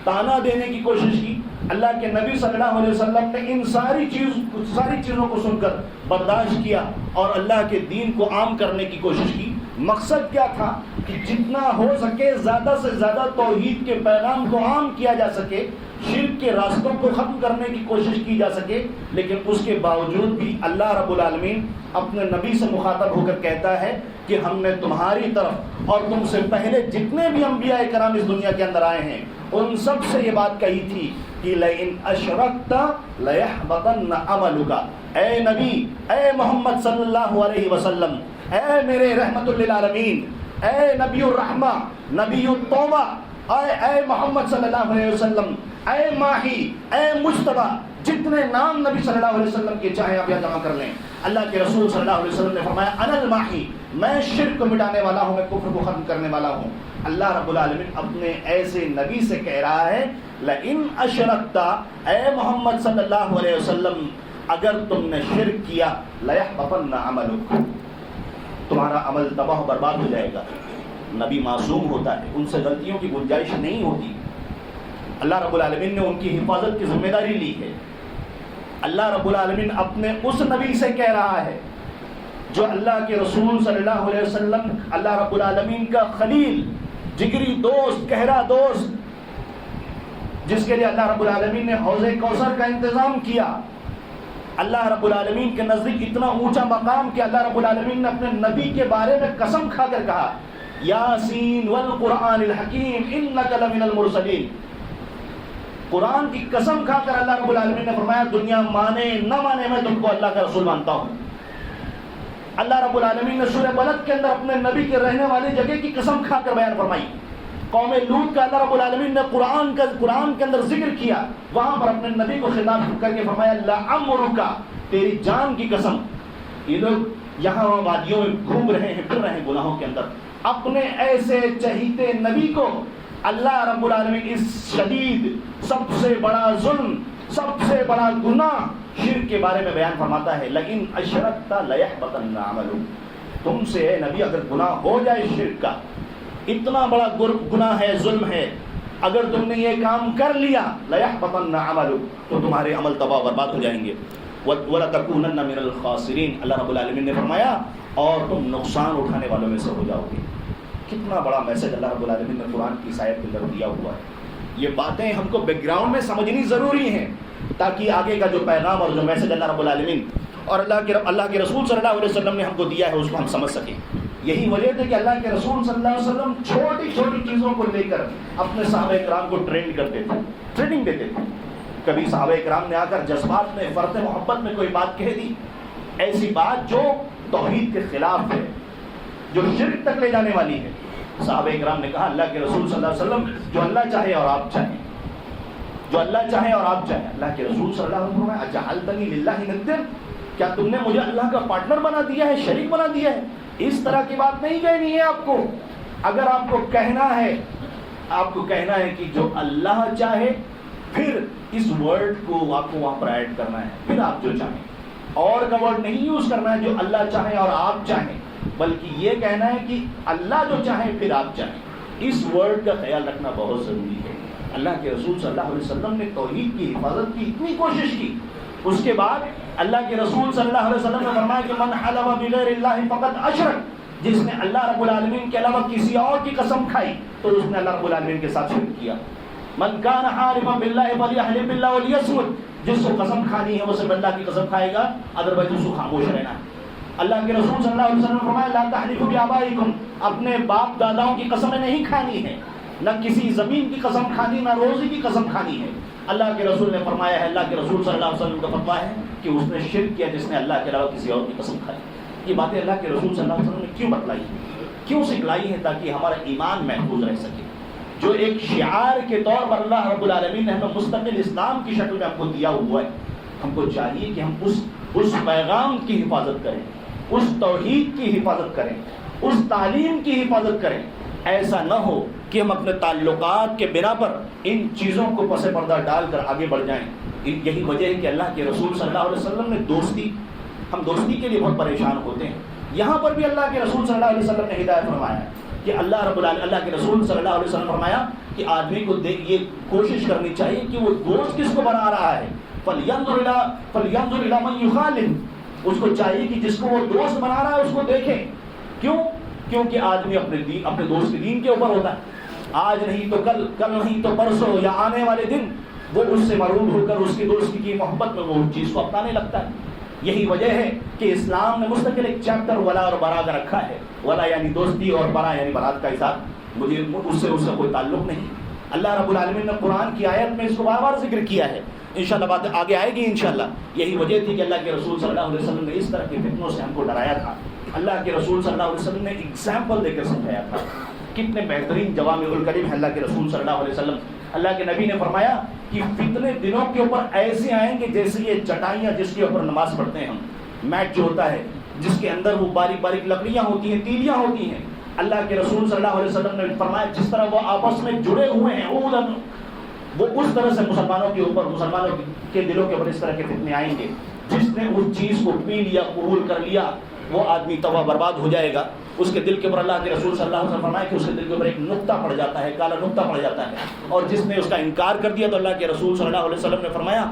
تانا دینے کی کوشش کی۔ اللہ کے نبی صلی اللہ علیہ وسلم نے ان ساری چیزوں کو سن کر برداشت کیا اور اللہ کے دین کو عام کرنے کی کوشش کی۔ مقصد کیا تھا کہ جتنا ہو سکے زیادہ سے زیادہ توحید کے پیغام کو عام کیا جا سکے، شرک کے راستوں کو ختم کرنے کی کوشش کی جا سکے۔ لیکن اس کے باوجود بھی اللہ رب العالمین اپنے نبی سے مخاطب ہو کر کہتا ہے کہ ہم نے تمہاری طرف اور تم سے پہلے جتنے بھی انبیاء کرام اس دنیا کے اندر آئے ہیں ان سب سے یہ بات کہی تھی کہ لئن اشرکت لیحبطن عملک۔ اے نبی، اے محمد صلی اللہ علیہ وسلم، اے میرے رحمت للعالمین، اے نبی الرحمہ، نبی التوبہ، اے محمد صلی اللہ علیہ وسلم، اے ماہی، اے مجتبی، جتنے نام نبی صلی اللہ علیہ وسلم کے چاہیں آپ یہاں جمع کر لیں۔ اللہ کے رسول صلی اللہ علیہ وسلم نے فرمایا انا الماحی، میں شرک کو مٹانے والا ہوں، میں کفر کو ختم کرنے والا ہوں۔ اللہ رب العالمین اپنے ایسے نبی سے کہہ رہا ہے لئن اشرکت، اے محمد صلی اللہ علیہ وسلم، اگر تم نے شرک کیا لیحبطن عملک، تمہارا عمل تباہ و برباد ہو جائے گا۔ نبی معصوم ہوتا ہے، ان سے غلطیوں کی گنجائش نہیں ہوتی۔ اللہ رب العالمین نے ان کی حفاظت کی ذمہ داری لی ہے۔ اللہ رب العالمین اپنے اس نبی سے کہہ رہا ہے جو اللہ کے رسول صلی اللہ علیہ وسلم، اللہ رب العالمین کا خلیل، جگری دوست، گہرا دوست، جس کے لیے اللہ رب العالمین نے حوض کوثر کا انتظام کیا۔ اللہ رب العالمین کے نزدیک اتنا اونچا مقام کہ اللہ رب العالمین نے اپنے نبی کے بارے میں قسم کھا کر کہا یاسین والقرآن الحکیم انک لمن المرسلین۔ قرآن کی قسم کھا کر اللہ رب العالمین نے فرمایا دنیا مانے نہ مانے میں تم کو اللہ کا رسول مانتا ہوں۔ اللہ رب العالمین نے سورہ بلد کے اندر اپنے نبی کے رہنے والی جگہ کی قسم کھا کر بیان فرمائی۔ قوم لوط کا اللہ رب العالمین نے قرآن کے اندر ذکر کیا، وہاں پر اپنے نبی کو خطاب کر کے فرمایا لعمرک، تیری جان کی قسم۔ یہ لوگ یہاں وادیوں میں گھوم رہے ہیں، پھر رہے ہیں گناہوں کے اندر۔ اپنے ایسے چہیتے نبی کو اللہ رب العالمین اس شدید، سب سے بڑا ظلم، سب سے بڑا گناہ شرک کے بارے میں بیان فرماتا ہے لئن اشرکت لیحبطن عملک۔ تم سے اے نبی اگر گناہ ہو جائے شرک کا، اتنا بڑا گناہ ہے، ظلم ہے، اگر تم نے یہ کام کر لیا لیحبطن عملک، تو تمہارے عمل تباہ و برباد ہو جائیں گے۔ وَلَتَكُونَنَّ مِنَ الْخَاسِرِينَ، اللہ رب العالمین نے فرمایا اور تم نقصان اٹھانے والوں میں سے ہو جاؤ گے۔ کتنا بڑا میسج اللہ رب العالمین نے قرآن کی آیت کے اندر دیا ہوا ہے۔ یہ باتیں ہم کو بیک گراؤنڈ میں سمجھنی ضروری ہیں تاکہ آگے کا جو پیغام اور جو میسج اللہ رب العالمین اور اللہ کے رسول صلی اللہ علیہ وسلم نے ہم کو دیا ہے اس کو ہم سمجھ سکیں۔ یہی وجہ تھی کہ اللہ کے رسول صلی اللہ علیہ وسلم چھوٹی چھوٹی چیزوں کو لے کر اپنے صحابہ کرام کو ٹریننگ دیتے تھے۔ کبھی صحابہ کرام نے آ کر جذبات میں، فرط محبت میں کوئی بات کہہ دی، ایسی بات جو توحید کے خلاف ہے، جو شرک تک لے جانے والی ہے، صحابہ کرام نے کہا اللہ کے رسول صلی اللہ علیہ وسلم جو اللہ چاہے اور آپ چاہیں، جو اللہ چاہے اور آپ چاہیں۔ اللہ کے رسول صلی اللہ علیہ وسلم نے اجعلتنی للہ ندا، کیا تم نے مجھے اللہ کا پارٹنر بنا دیا ہے، شریک بنا دیا ہے؟ اس طرح کی بات نہیں کہنی ہے آپ کو۔ اگر آپ کو کہنا ہے کہ جو اللہ چاہے، پھر اس ورڈ کو آپ کو وہاں پر ایڈ کرنا ہے، پھر آپ جو چاہیں۔ اور کا ورڈ نہیں یوز کرنا ہے جو اللہ چاہے اور آپ چاہیں، بلکہ یہ کہنا ہے کہ اللہ جو چاہے پھر آپ چاہیں. اس ورڈ کا خیال رکھنا بہت ضروری ہے. اللہ کے رسول صلی اللہ علیہ وسلم نے توحید کی حفاظت کی اتنی کوشش کی. اس کے بعد اللہ کے رسول صلی اللہ علیہ وسلم نے فرمایا کہ من حلف بغیر اللہ فقد اشرک، جس نے اللہ رب العالمین کے علاوہ کسی اور کی قسم کھائی تو اس نے اللہ رب العالمین کے ساتھ شرک کیا. من کان حالفا باللہ فلیحلف باللہ ولیصمت، جس کو قسم کھانی ہے وہ صرف اللہ کی قسم کھائے گا، ادروائز اس کو خاموش رہنا ہے. اللہ کے رسول صلی اللہ علیہ وسلم نے فرمایا لا تحلفوا بآبائکم، اپنے باپ داداؤں کی قسمیں نہیں کھانی ہے، نہ کسی زمین کی قسم کھانی، نہ روزی کی قسم کھانی ہے. اللہ کے رسول نے فرمایا ہے، اللہ کے رسول صلی اللہ علیہ وسلم کا فتویٰ ہے کہ اس نے شرک کیا جس نے اللہ کے علاوہ کسی اور کی قسم کھائی. یہ باتیں اللہ کے رسول صلی اللہ علیہ وسلم نے کیوں بتلائی ہیں، کیوں سکھلائی ہیں؟ تاکہ ہمارا ایمان محفوظ رہ سکے. جو ایک شعار کے طور پر اللہ رب العالمین نے ہمیں مستقل اسلام کی شکل میں ہم کو دیا ہوا ہے، ہم کو چاہیے کہ ہم اس پیغام کی حفاظت کریں، اس توحید کی حفاظت کریں، اس تعلیم کی حفاظت کریں. ایسا نہ ہو کہ ہم اپنے تعلقات کے بنا پر ان چیزوں کو پس پردہ ڈال کر آگے بڑھ جائیں. یہی وجہ ہے کہ اللہ کے رسول صلی اللہ علیہ وسلم نے ہم دوستی کے لیے بہت پریشان ہوتے ہیں. یہاں پر بھی اللہ کے رسول صلی اللہ علیہ وسلم نے ہدایت فرمایا کہ اللہ کے رسول صلی اللہ علیہ وسلم فرمایا کہ آدمی کو یہ کوشش کرنی چاہیے کہ وہ دوست کس کو بنا رہا ہے. فَلْيَنْظُرْ إِلَىٰ مَنْ يُخَالِفُ، اس کو چاہیے کہ جس کو وہ دوست بنا رہا ہے اس کو دیکھیں. کیونکہ آدمی اپنے دوست کے دین کے اوپر ہوتا ہے. آج نہیں تو کل نہیں تو پرسوں یا آنے والے دن وہ اس سے مرعوب ہو کر اس کی دوستی کی محبت میں وہ چیز کو اپنانے لگتا ہے. یہی وجہ ہے کہ اسلام نے مستقل ایک چیپٹر ولا اور برا کا رکھا ہے. ولا یعنی دوستی اور برا یعنی برات کا حساب، مجھے اس کا کوئی تعلق نہیں. اللہ رب العالمین نے قرآن کی آیت میں اس کو بار بار ذکر کیا ہے. انشاءاللہ بات آگے آئے گی انشاءاللہ. یہی وجہ تھی کہ اللہ کے رسول صلی اللہ علیہ وسلم نے اس طرح کے فتنوں سے ہم کو ڈرایا تھا. اللہ کے رسول صلی اللہ علیہ وسلم نے ایگزامپل دے کر سمجھایا تھا. کتنے بہترین جوامع الکلم ہے اللہ کے رسول صلی اللہ علیہ وسلم. اللہ کے نبی نے فرمایا کہ فتنے دنوں کے اوپر ایسے آئیں گے جیسے یہ چٹائیاں جس کے اوپر نماز پڑھتے ہیں ہم، میٹ جو ہوتا ہے جس کے اندر وہ باریک باریک لکڑیاں ہوتی ہیں، تیلیاں ہوتی ہیں. اللہ کے رسول صلی اللہ علیہ وسلم نے فرمایا جس طرح وہ آپس میں جڑے ہوئے ہیں وہ اس طرح سے مسلمانوں کے دلوں کے اوپر اس طرح کے فتنے آئیں گے. جس نے اس چیز کو پی لیا، قبول کر لیا، وہ آدمی تباہ برباد ہو جائے گا. اس کے دل کے اوپر اللہ کے رسول صلی اللہ علیہ وسلم فرمایا کہ اس کے دل کے اوپر ایک نقطہ پڑ جاتا ہے، کالا نقطہ پڑ جاتا ہے. اور جس نے اس کا انکار کر دیا تو اللہ کے رسول صلی اللہ علیہ وسلم نے فرمایا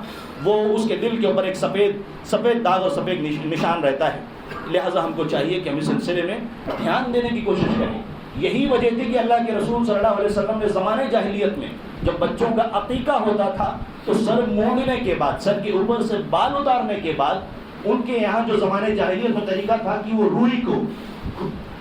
وہ اس کے دل کے اوپر ایک سفید داغ اور سفید نشان رہتا ہے. لہٰذا ہم کو چاہیے کہ ہم اس سلسلے میں دھیان دینے کی کوشش کریں. یہی وجہ تھی کہ اللہ کے رسول صلی اللہ علیہ وسلم نے زمانے جاہلیت میں جب بچوں کا عقیقہ ہوتا تھا تو سر مونڈنے کے بعد، سر کے اوپر سے بال اتارنے کے بعد، ان کے یہاں جو زمانے جاہلیت میں طریقہ تھا کہ وہ روئی کو،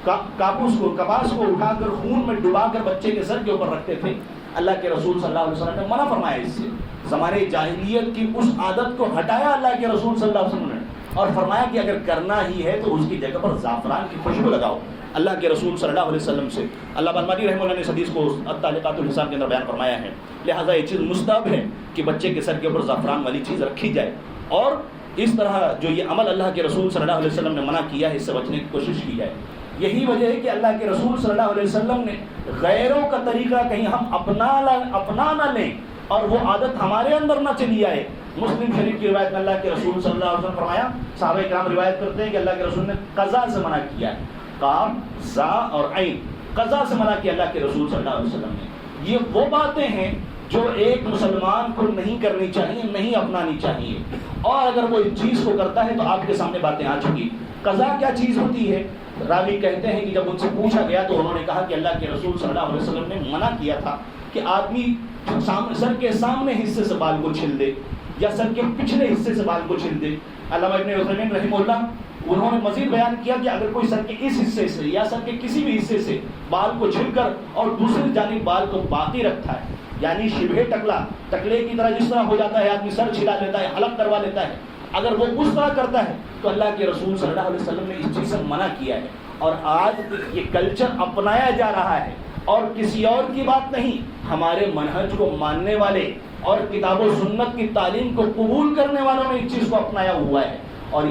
کپاس کو اٹھا کر خون میں ڈبا کر بچے کے سر کے اوپر رکھتے تھے. اللہ کے رسول صلی اللہ علیہ وسلم نے منع فرمایا اس سے. زمانے جاہلیت کی اس عادت کو ہٹایا اللہ کے رسول صلی اللہ علیہ وسلم نے اور فرمایا کہ اگر کرنا ہی ہے تو اس کی جگہ پر زعفران کی خوشبو لگاؤ. اللہ کے رسول صلی اللہ علیہ وسلم سے اللہ بنماری رحمہ اللہ نے اس حدیث کو التعلیقات الحسان کے اندر بیان فرمایا ہے. لہٰذا یہ چیز مستحب ہے کہ بچے کے سر کے اوپر زعفران والی چیز رکھی جائے. اور اس طرح جو یہ عمل اللہ کے رسول صلی اللہ علیہ وسلم نے منع کیا ہے اس سے بچنے کی کوشش کی جائے. یہی وجہ ہے کہ اللہ کے رسول صلی اللہ علیہ وسلم نے غیروں کا طریقہ کہیں ہم اپنا نہ لیں اور وہ عادت ہمارے اندر نہ چلی آئے. مسلم شریف کی روایت میں اللہ کے رسول صلی اللہ علیہ وسلم فرمایا، صحابہ کرام روایت کرتے ہیں کہ اللہ کے رسول نے قضا سے منع کیا ہے. قاف، زا اور عین، قضا سے منع کیا اللہ کے رسول صلی اللہ علیہ وسلم نے. یہ وہ باتیں ہیں جو ایک مسلمان کو نہیں کرنی چاہیے، نہیں اپنانی چاہیے. اور اگر وہ اس چیز کو کرتا ہے تو آپ کے سامنے باتیں آ چکی. قضا کیا چیز ہوتی ہے؟ راوی کہتے ہیں کہ جب ان سے پوچھا گیا تو انہوں نے کہا کہ اللہ کے رسول صلی اللہ علیہ وسلم نے منع کیا تھا کہ آدمی سر کے سامنے حصے سے بال کو چھیل دے یا سر کے پچھلے حصے سے بال کو چھیل دے. علامہ ابن عثیمین رحمہ اللہ انہوں نے مزید بیان کیا کہ اگر کوئی سر کے اس حصے سے یا سر کے کسی بھی حصے سے بال کو چھیل کر اور دوسری جانب بال کو باقی رکھتا ہے، یعنی شبہ ٹکلے کی طرح جس طرح ہو جاتا ہے، آدمی سر چھلا لیتا ہے، حلق کروا لیتا ہے، اگر وہ اس طرح کرتا ہے تو اللہ کے رسول صلی اللہ علیہ وسلم نے اس چیز سے منع کیا ہے. اور آج یہ کلچر اپنایا جا رہا ہے اور کسی اور کی بات نہیں، ہمارے منہج کو ماننے والے اور کتاب و سنت کی تعلیم کو قبول کرنے والوں نے اس چیز کو اپنایا ہوا ہے. اور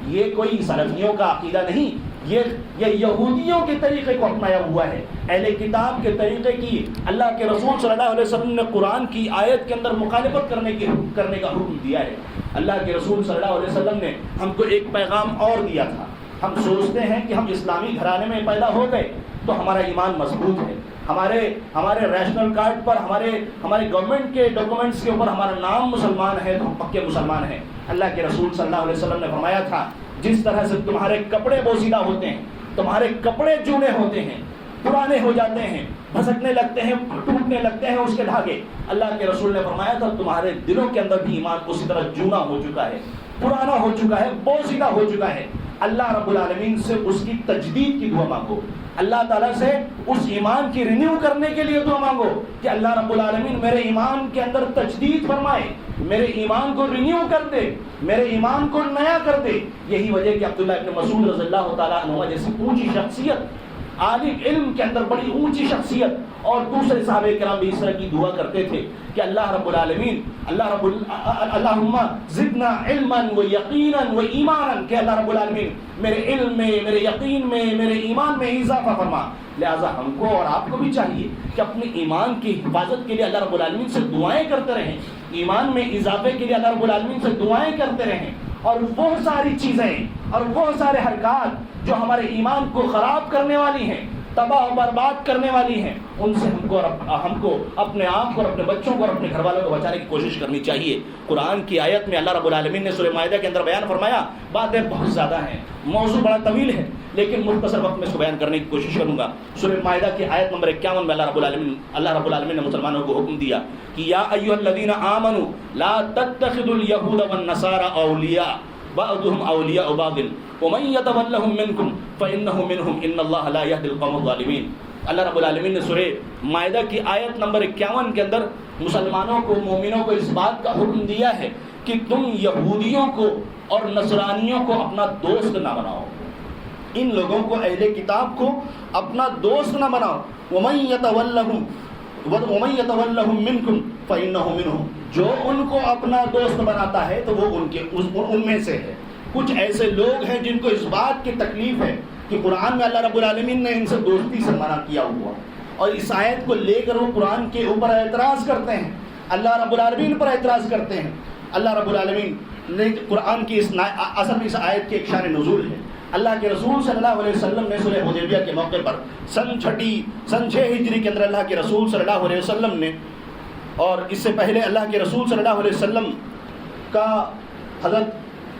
یہ کوئی سلفیوں کا عقیدہ نہیں یہ یہودیوں کے طریقے کو اپنایا ہوا ہے، اہل کتاب کے طریقے کی اللہ کے رسول صلی اللہ علیہ وسلم نے قرآن کی آیت کے اندر مخالفت کرنے کا حکم دیا ہے۔ اللہ کے رسول صلی اللہ علیہ وسلم نے ہم کو ایک پیغام اور دیا تھا۔ ہم سوچتے ہیں کہ ہم اسلامی گھرانے میں پیدا ہو گئے تو ہمارا ایمان مضبوط ہے، ہمارے ریشنل کارڈ پر ہمارے گورنمنٹ کے ڈاکومنٹس کے اوپر ہمارا نام مسلمان ہے تو ہم پکے مسلمان ہیں۔ اللہ کے رسول صلی اللہ علیہ وسلم نے فرمایا تھا جس طرح سے تمہارے کپڑے بوسیدہ ہوتے ہیں، تمہارے کپڑے چونے ہوتے ہیں، پرانے ہو جاتے ہیں، بھسکنے لگتے ہیں، ٹوٹنے لگتے ہیں اس کے دھاگے، اللہ کے رسول نے فرمایا تھا تمہارے دلوں کے اندر بھی ایمان اسی طرح جونا ہو چکا ہے، پرانا ہو چکا ہے، بوسیدہ ہو چکا ہے۔ اللہ رب العالمین سے اس کی تجدید کی دعا مانگو، اللہ تعالیٰ سے اس ایمان کی رینیو کرنے کے لیے دعا مانگو کہ اللہ رب العالمین میرے ایمان کے اندر تجدید فرمائے، میرے ایمان کو رینیو کر دے، میرے ایمان کو نیا کر دے۔ یہی وجہ کہ عبداللہ ابن مسعود رضی اللہ تعالیٰ عنہ جیسی اونچی شخصیت، عالم علم کے اندر بڑی اونچی شخصیت اور دوسرے صحابہ کرام بھی اس طرح کی دعا کرتے تھے کہ اللہ رب العالمین اللہم زدنا علما و یقینا و ایمانا، کہ اللہ رب العالمین میرے علم میں، میرے یقین میں، میرے ایمان میں اضافہ فرما۔ لہذا ہم کو اور آپ کو بھی چاہیے کہ اپنے ایمان کی حفاظت کے لیے اللہ رب العالمین سے دعائیں کرتے رہیں، ایمان میں اضافے کے لیے اللہ رب العالمین سے دعائیں کرتے رہیں، اور وہ ساری چیزیں اور وہ سارے حرکات جو ہمارے ایمان کو خراب کرنے والی ہیں، تباہ و برباد کرنے والی ہیں، ان سے ہم کو اپنے آپ کو اور اپنے بچوں کو اور اپنے گھر والوں کو بچانے کی کوشش کرنی چاہیے۔ قرآن کی آیت میں اللہ رب العالمین نے سورہ مائدہ کے اندر بیان فرمایا، باتیں بہت زیادہ ہیں، موضوع بڑا طویل ہے، لیکن مختصر وقت میں اس کو بیان کرنے کی کوشش کروں گا۔ سورہ مائدہ کی آیت نمبر 51 میں اللہ رب العالمین نے مسلمانوں کو حکم دیا کہ یا ایھا الذین آمنوا لا تتخذوا اليہود والنصارى اولیاء بعضهم اولیاء بعض ومن يتولهم منکم فانه منهم ان اللہ لا يهدي القوم الظالمین۔ اللہ رب العالمین نے سورہ مائدہ کی آیت نمبر 51 کے اندر مسلمانوں کو، مومنوں کو اس بات کا حکم دیا ہے کہ تم یہودیوں کو اور نصرانیوں کو اپنا دوست نہ بناؤ، ان لوگوں کو، اہل کتاب کو اپنا دوست نہ بناؤ۔ ومن يتولهم منکم فانه منهم، جو ان کو اپنا دوست بناتا ہے تو وہ ان میں سے ہے۔ کچھ ایسے لوگ ہیں جن کو اس بات کی تکلیف ہے کہ قرآن میں اللہ رب العالمین نے ان سے دوستی سے منع کیا ہوا، اور اس آیت کو لے کر وہ قرآن کے اوپر اعتراض کرتے ہیں، اللہ رب العالمین پر اعتراض کرتے ہیں۔ اللہ رب العالمین نے قرآن کی اصل میں اس آیت کی ایک شان نزول ہے۔ اللہ کے رسول صلی اللہ علیہ وسلم نے سورہ حدیبیہ کے موقع پر سن 6 ہجری کے اندر اللہ کے رسول صلی اللہ علیہ وسلم نے، اور اس سے پہلے اللہ کے رسول صلی اللہ علیہ وسلم کا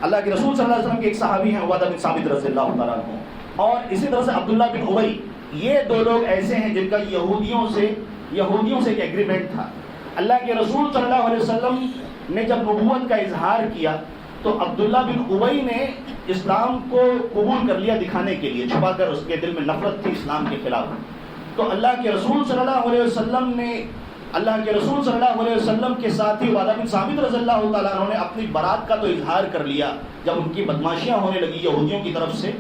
اللہ کے رسول صلی اللہ علیہ وسلم کے ایک صحابی ہیں عبادہ بن ثابت رضی اللہ تعالیٰ عنہ، اور اسی طرح سے عبداللہ بن ابی، یہ دو لوگ ایسے ہیں جن کا یہودیوں سے ایک ایگریمنٹ تھا۔ اللہ کے رسول صلی اللہ علیہ وسلم نے جب نبوت کا اظہار کیا تو عبداللہ بن ابی نے اسلام کو قبول کر لیا دکھانے کے لیے، چھپا کر، اس کے دل میں نفرت تھی اسلام کے خلاف۔ تو اللہ کے رسول صلی اللہ علیہ وسلم نے اللہ کے رسول صلی اللہ علیہ وسلم کے ساتھی عبادہ بن ثابت رضی اللہ تعالیٰ عنہ نے اپنی برات کا تو اظہار کر لیا جب ان کی بدماشیاں ہونے لگی یہودیوں کی طرف سے،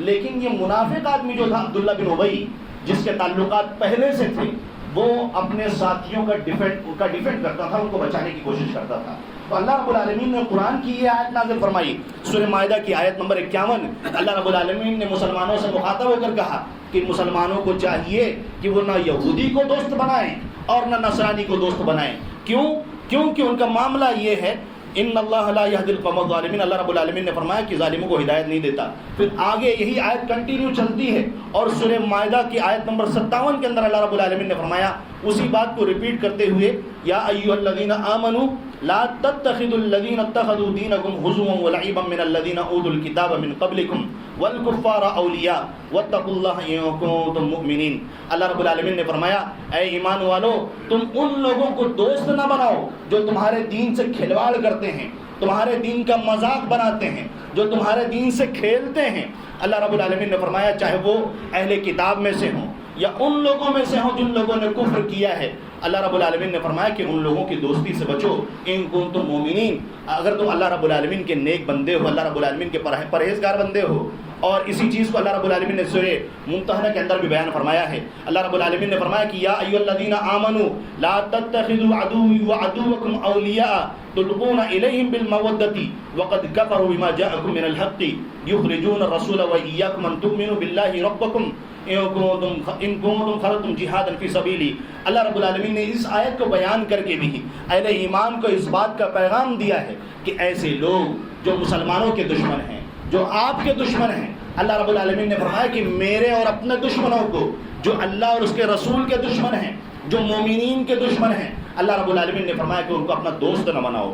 لیکن یہ منافق آدمی جو تھا عبداللہ بن ابی، جس کے تعلقات پہلے سے تھے، وہ اپنے ساتھیوں کا ڈیفینڈ کرتا تھا، ان کو بچانے کی کوشش کرتا تھا۔ تو اللہ رب العالمین نے قرآن کی یہ آیت نازل فرمائی، سورہ مائدہ کی آیت نمبر 51۔ اللہ رب العالمین نے مسلمانوں سے مخاطب ہو کر کہا کہ مسلمانوں کو چاہیے کہ وہ نہ یہودی کو دوست بنائیں اور نہ نصرانی کو دوست بنائیں۔ کیونکہ ان کا معاملہ یہ ہے، ان اللہ لا یہدی القوم الظالمین، اللہ رب العالمین نے فرمایا کہ ظالموں کو ہدایت نہیں دیتا۔ پھر آگے یہی آیت کنٹینیو چلتی ہے، اور سورہ مائدہ کی آیت نمبر 57 کے اندر اللہ رب العالمین نے فرمایا اسی بات کو ریپیٹ کرتے ہوئے، یا ایھا الذین آمنوا لا تتخذوا الذین اتخذوا دینکم ہزوا ولعبا من الذین اوتوا الکتاب من قبلکم والکفار اولیاء واتقوا اللہ ان کنتم مؤمنین۔ اللہ رب العالمین نے فرمایا اے ایمان والو، تم ان لوگوں کو دوست نہ بناؤ جو تمہارے دین سے کھلواڑ کرتے ہیں، تمہارے دین کا مذاق بناتے ہیں، جو تمہارے دین سے کھیلتے ہیں۔ اللہ رب العالمین نے فرمایا چاہے وہ اہل کتاب میں سے ہوں یا ان لوگوں میں سے ہوں جن لوگوں نے کفر کیا ہے، اللہ رب العالمین نے فرمایا کہ ان لوگوں کی دوستی سے بچو، ان کنتم مومنین، اگر تم اللہ رب العالمین کے نیک بندے ہو، اللہ رب العالمین کے پرہیزگار بندے ہو، اور اسی چیز کو اللہ رب العالمین نے سورہ ممتحنہ کے اندر بھی بیان فرمایا ہے. اللہ رب العالمین نے فرمایا کہ یا ایھا الذین آمنوا لا تتخذوا عدوی وعدوکم اولیاء تلقون الیہم بالمودۃ وقد کفروا بما جاءکم من الحق یخرجون الرسول وایاکم ان تؤمنوا باللہ ربکم ان کنتم خرجتم جہادا فی سبیلی. اللہ رب العالمین نے اس آیت کو بیان کر کے بھی اہل ایمان کو اس بات کا پیغام دیا ہے کہ ایسے لوگ جو مسلمانوں کے دشمن ہیں، جو آپ کے دشمن ہیں، اللہ رب العالمین نے فرمایا کہ میرے اور اپنے دشمنوں کو، جو اللہ اور اس کے رسول کے دشمن ہیں، جو مومنین کے دشمن ہیں، اللہ رب العالمین نے فرمایا کہ ان کو اپنا دوست نہ بناؤ.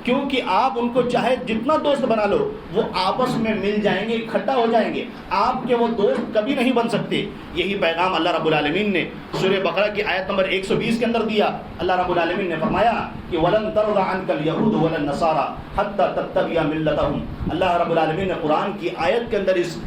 کیونکہ آپ ان کو چاہے جتنا دوست بنا لو، وہ آپس میں مل جائیں گے، اکٹھا ہو جائیں گے، آپ کے وہ دوست کبھی نہیں بن سکتے. یہی پیغام اللہ رب العالمین نے سورہ بقرہ کی آیت نمبر 120 کے اندر دیا. اللہ رب العالمین نے فرمایا کہ وَلَن تَرْضَ عَنْكَ الْيَهُودُ وَلَا النَّصَارَىٰ حَتَّىٰ تَتَّبِعَ مِلَّتَهُمْ. اللہ رب العالمین نے قرآن کی آیت کے اندر اس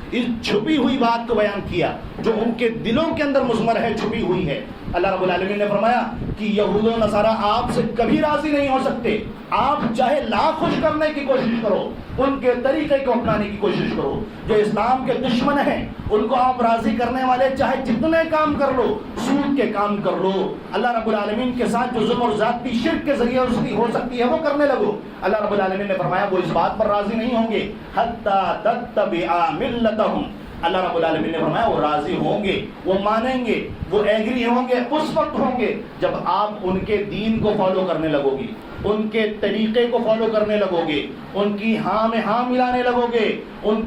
چھپی ہوئی بات کو بیان کیا جو ان کے دلوں کے اندر مضمر ہے، چھپی ہوئی ہے. اللہ رب العالمین نے فرمایا کہ یہود و نصارہ آپ سے کبھی راضی نہیں ہو سکتے. آپ چاہے لاکھ خوش کرنے کی کوشش کرو، ان کے طریقے کو اپنانے کی کوشش کرو. جو اسلام کے دشمن ہیں ان کو آپ راضی کرنے والے چاہے جتنے کام کر لو، سود کے کام کر لو، اللہ رب العالمین کے ساتھ جو ظلم اور ذاتی شرک کے ذریعے اس کی ہو سکتی ہے وہ کرنے لگو. اللہ رب العالمین نے فرمایا وہ اس بات پر راضی نہیں ہوں گے حتی تتبع ملتہم. اللہ رب العالمین نے فرمایا وہ راضی ہوں گے، وہ مانیں گے، وہ ایگری ہوں گے، اس وقت ہوں گے جب آپ ان کے دین کو فالو کرنے لگو گی، ان کے طریقے کو فالو کرنے لگو گے، ان کی ہاں میں ہاں ملانے لگو گے، ان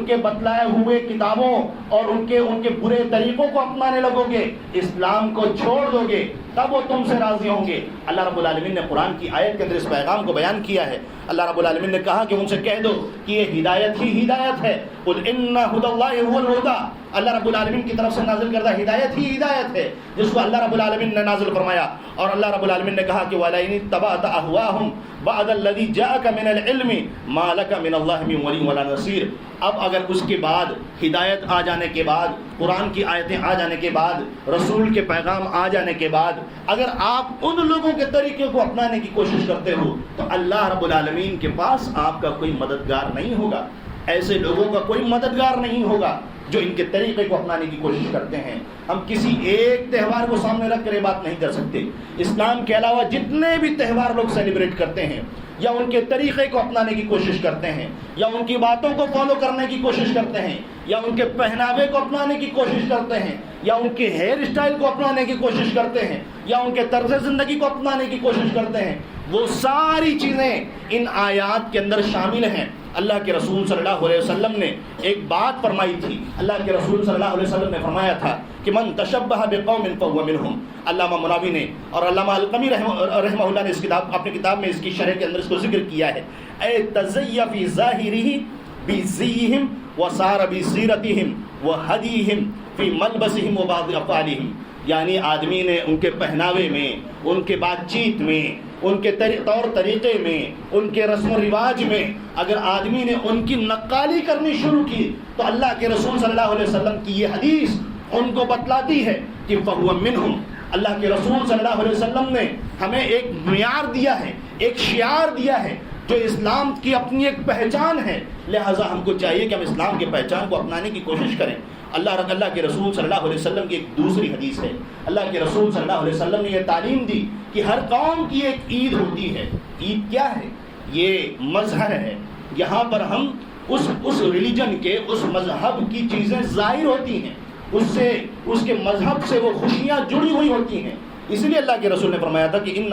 کے بتلائے ہوئے کتابوں اور ان کے برے طریقوں کو اپنانے لگو گے، اسلام کو چھوڑ دو گے، تب وہ تم سے راضی ہوں گے. اللہ رب العالمین نے قرآن کی آیت کے اندر اس پیغام کو بیان کیا ہے. اللہ رب العالمین نے کہا کہ ان سے کہہ دو کہ یہ ہدایت ہی ہدایت ہے. قل ان ھدی اللہ ھو الھدی. اللہ رب العالمین کی طرف سے نازل کردہ ہدایت ہی ہدایت ہے جس کو اللہ رب العالمین نے نازل فرمایا. اور اللہ رب العالمین نے کہا کہ وَلَئِنِ اتَّبَعْتَ أَهْوَاءَهُمْ بعد الذي جاءك من العلم ما لك من الله من ولي ولا نصير. اب اگر اس کے بعد ہدایت آ جانے کے بعد، قرآن کی آیتیں آ جانے کے بعد، رسول کے پیغام آ جانے کے بعد اگر آپ ان لوگوں کے طریقے کو اپنانے کی کوشش کرتے ہو تو اللہ رب العالمین کے پاس آپ کا کوئی مددگار نہیں ہوگا. ایسے لوگوں کا کوئی مددگار نہیں ہوگا جو ان کے طریقے کو اپنانے کی کوشش کرتے ہیں. ہم کسی ایک تہوار کو سامنے رکھ کر یہ بات نہیں کر سکتے. اسلام کے علاوہ جتنے بھی تہوار لوگ سیلیبریٹ کرتے ہیں یا ان کے طریقے کو اپنانے کی کوشش کرتے ہیں یا ان کی باتوں کو فالو کرنے کی کوشش کرتے ہیں یا ان کے پہناوے کو اپنانے کی کوشش کرتے ہیں یا ان کے ہیئر اسٹائل کو اپنانے کی کوشش کرتے ہیں یا ان کے طرز زندگی کو اپنانے کی کوشش کرتے ہیں، وہ ساری چیزیں ان آیات کے اندر شامل ہیں. اللہ کے رسول صلی اللہ علیہ وسلم نے ایک بات فرمائی تھی. اللہ کے رسول صلی اللہ علیہ وسلم نے فرمایا تھا کہ من تشبہ بقوم فہو منہم. علامہ مناوی نے اور علامہ القمی رحمہ اللہ نے اپنی کتاب میں اس کی شرح کے اندر اس کو ذکر کیا ہے. اے تزیّ فی ظاہرہ بزیہم وصار بسیرتہم وہدیہم فی ملبسہم وبعض افعالہم. یعنی آدمی نے ان کے پہناوے میں، ان کے بات چیت میں، ان کے طور طریقے میں، ان کے رسم و رواج میں اگر آدمی نے ان کی نقالی کرنی شروع کی تو اللہ کے رسول صلی اللہ علیہ وسلم کی یہ حدیث ان کو بتلاتی ہے کہ فَهُوَ مِنْهُمْ. اللہ کے رسول صلی اللہ علیہ وسلم نے ہمیں ایک معیار دیا ہے، ایک شعار دیا ہے جو اسلام کی اپنی ایک پہچان ہے. لہٰذا ہم کو چاہیے کہ ہم اسلام کی پہچان کو اپنانے کی کوشش کریں. اللہ کے رسول صلی اللہ علیہ وسلم کی ایک دوسری حدیث ہے. اللہ کے رسول صلی اللہ علیہ وسلم نے یہ تعلیم دی کہ ہر قوم کی ایک عید ہوتی ہے. عید کیا ہے؟ یہ مظہر ہے. یہاں پر ہم اس ریلیجن کے، اس مذہب کی چیزیں ظاہر ہوتی ہیں، اس کے مذہب سے وہ خوشیاں جڑی ہوئی ہوتی ہیں. اس لیے اللہ کے رسول نے فرمایا تھا کہ ان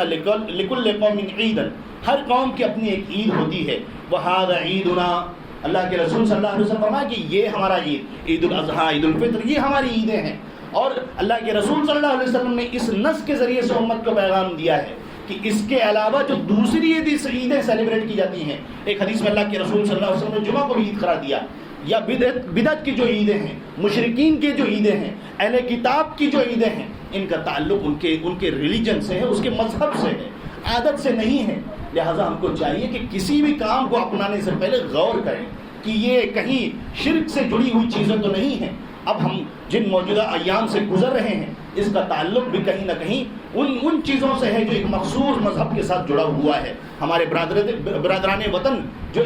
لکل قوم عیدا. ہر قوم کی اپنی ایک عید ہوتی ہے. وہذا عیدنا. اللہ کے رسول صلی اللہ علیہ وسلم فرمایا کہ یہ ہمارا عید الاضحیٰ، عید الفطر، یہ ہماری عیدیں ہیں. اور اللہ کے رسول صلی اللہ علیہ وسلم نے اس نص کے ذریعے سے امت کو پیغام دیا ہے کہ اس کے علاوہ جو دوسری عیدیں سیلیبریٹ کی جاتی ہیں، ایک حدیث میں اللہ کے رسول صلی اللہ علیہ وسلم نے جمعہ کو بھی عید قرار دیا. یا بدعت کی جو عیدیں ہیں، مشرکین کی جو عیدیں ہیں، اہل کتاب کی جو عیدیں ہیں، ان کا تعلق ان کے ریلیجن سے ہے، اس کے مذہب سے ہے، عادت سے نہیں ہے. لہٰذا ہم کو چاہیے کہ کسی بھی کام کو اپنانے سے پہلے غور کریں کہ یہ کہیں شرک سے جڑی ہوئی چیزیں تو نہیں ہیں. اب ہم جن موجودہ ایام سے گزر رہے ہیں اس کا تعلق بھی کہیں نہ کہیں ان چیزوں سے ہے جو ایک مخصوص مذہب کے ساتھ جڑا ہوا ہے. ہمارے برادران وطن جو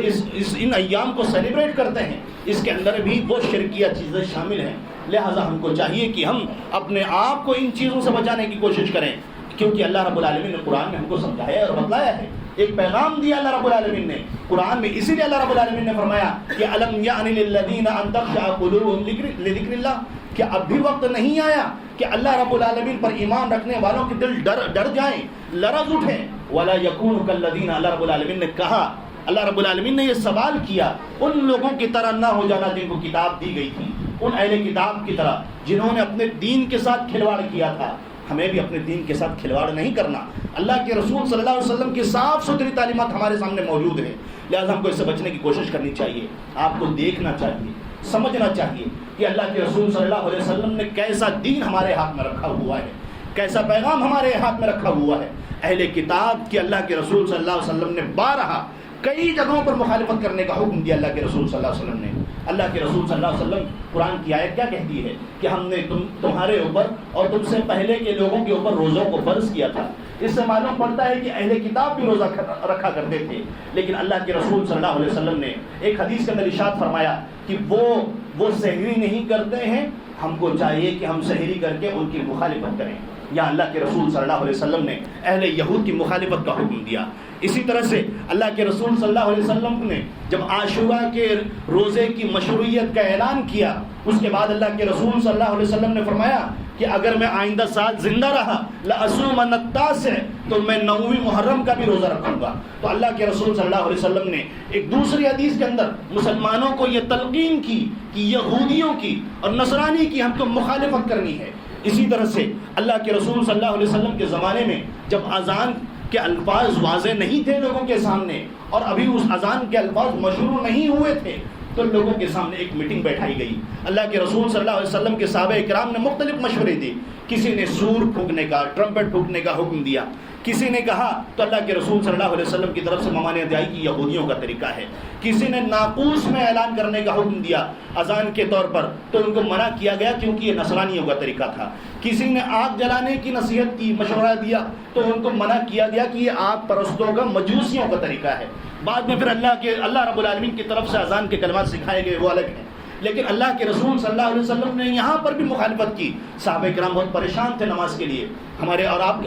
ان ایام کو سیلیبریٹ کرتے ہیں، اس کے اندر بھی وہ شرکیہ چیزیں شامل ہیں. لہٰذا ہم کو چاہیے کہ ہم اپنے آپ کو ان چیزوں سے بچانے کی کوشش کریں، کیونکہ اللہ رب العالمین نے قرآن میں ہم کو سمجھایا اور بتلایا ہے، ایک پیغام دیا اللہ رب العالمین نے قرآن میں. اسی لیے اللہ رب العالمین نے فرمایا کہ الم یعن للذین ان تخشع قلوبهم لذکر اللہ، کہ اب بھی وقت نہیں آیا کہ اللہ رب العالمین پر ایمان رکھنے والوں کے دل ڈر جائیں، لرز اٹھیں. ولا یکونوا کالذین، اللہ رب العالمین نے کہا، اللہ رب العالمین نے یہ سوال کیا، ان لوگوں کی طرح نہ ہو جانا جن کو کتاب دی گئی تھی، ان اہل کتاب کی طرح جنہوں نے اپنے دین کے ساتھ کھلواڑ کیا تھا. ہمیں بھی اپنے دین کے ساتھ کھلواڑ نہیں کرنا. اللہ کے رسول صلی اللہ علیہ وسلم کی صاف ستھری تعلیمات ہمارے سامنے موجود ہیں، لہذا ہم کو اس سے بچنے کی کوشش کرنی چاہیے. آپ کو دیکھنا چاہیے، سمجھنا چاہیے کہ اللہ کے رسول صلی اللہ علیہ وسلم نے کیسا دین ہمارے ہاتھ میں رکھا ہوا ہے، کیسا پیغام ہمارے ہاتھ میں رکھا ہوا ہے. اہل کتاب کی اللہ کے رسول صلی اللہ علیہ وسلم نے بارہا کئی جگہوں پر مخالفت کرنے کا حکم دیا اللہ کے رسول صلی اللہ علیہ وسلم نے. اللہ کے رسول صلی اللہ علیہ وسلم قرآن کی آیت کیا کہتی ہے کہ ہم نے تمہارے اوپر اور تم سے پہلے کے لوگوں کے اوپر روزوں کو فرض کیا تھا. اس سے معلوم پڑتا ہے کہ اہل کتاب بھی روزہ رکھا کرتے تھے، لیکن اللہ کے رسول صلی اللہ علیہ وسلم نے ایک حدیث کے اندر ارشاد فرمایا کہ وہ سحری نہیں کرتے ہیں، ہم کو چاہیے کہ ہم سحری کر کے ان کی مخالفت کریں. یا اللہ کے رسول صلی اللہ علیہ وسلم نے اہل یہود کی مخالفت کا حکم دیا. اسی طرح سے اللہ کے رسول صلی اللہ علیہ وسلم نے جب عاشورہ کے روزے کی مشروعیت کا اعلان کیا، اس کے بعد اللہ کے رسول صلی اللہ علیہ وسلم نے فرمایا کہ اگر میں آئندہ سال زندہ رہا لأصومن التاسع، تو میں 9ویں محرم کا بھی روزہ رکھوں گا. تو اللہ کے رسول صلی اللہ علیہ وسلم نے ایک دوسری حدیث کے اندر مسلمانوں کو یہ تلقین کی کہ یہودیوں کی اور نصرانی کی ہم کو مخالفت کرنی ہے. اسی طرح سے اللہ کے رسول صلی اللہ علیہ وسلم کے زمانے میں جب اذان کے الفاظ واضح نہیں تھے لوگوں کے سامنے، اور ابھی اس اذان کے الفاظ مشروع نہیں ہوئے تھے، تو لوگوں کے سامنے ایک میٹنگ بیٹھائی گئی. اللہ کے رسول صلی اللہ علیہ وسلم کے صحابہ اکرام نے مختلف مشورے دی. کسی نے سور پھونکنے کا، ٹرمپٹ پھونکنے کا حکم دیا. کسی نے کہا تو اللہ کے رسول صلی اللہ علیہ وسلم کی طرف سے ممانعت آئی کہ یہودیوں کا طریقہ ہے. کسی نے ناقوس میں اعلان کرنے کا حکم دیا اذان کے طور پر، تو ان کو منع کیا گیا کیونکہ یہ نصرانیوں کا طریقہ تھا. کسی نے آگ جلانے کی نصیحت کی، مشورہ دیا، تو ان کو منع کیا گیا کہ یہ آگ پرستوں کا، مجوسیوں کا طریقہ ہے. بعد میں پھر اللہ رب العالمین کی طرف سے اذان کے کلمات سکھائے گئے، وہ الگ ہیں. لیکن اللہ کے رسول صلی اللہ علیہ وسلم نے یہاں پر بھی مخالفت کی. صحابہ کرام بہت پریشان تھے نماز کے لیے. ہماری اور آپ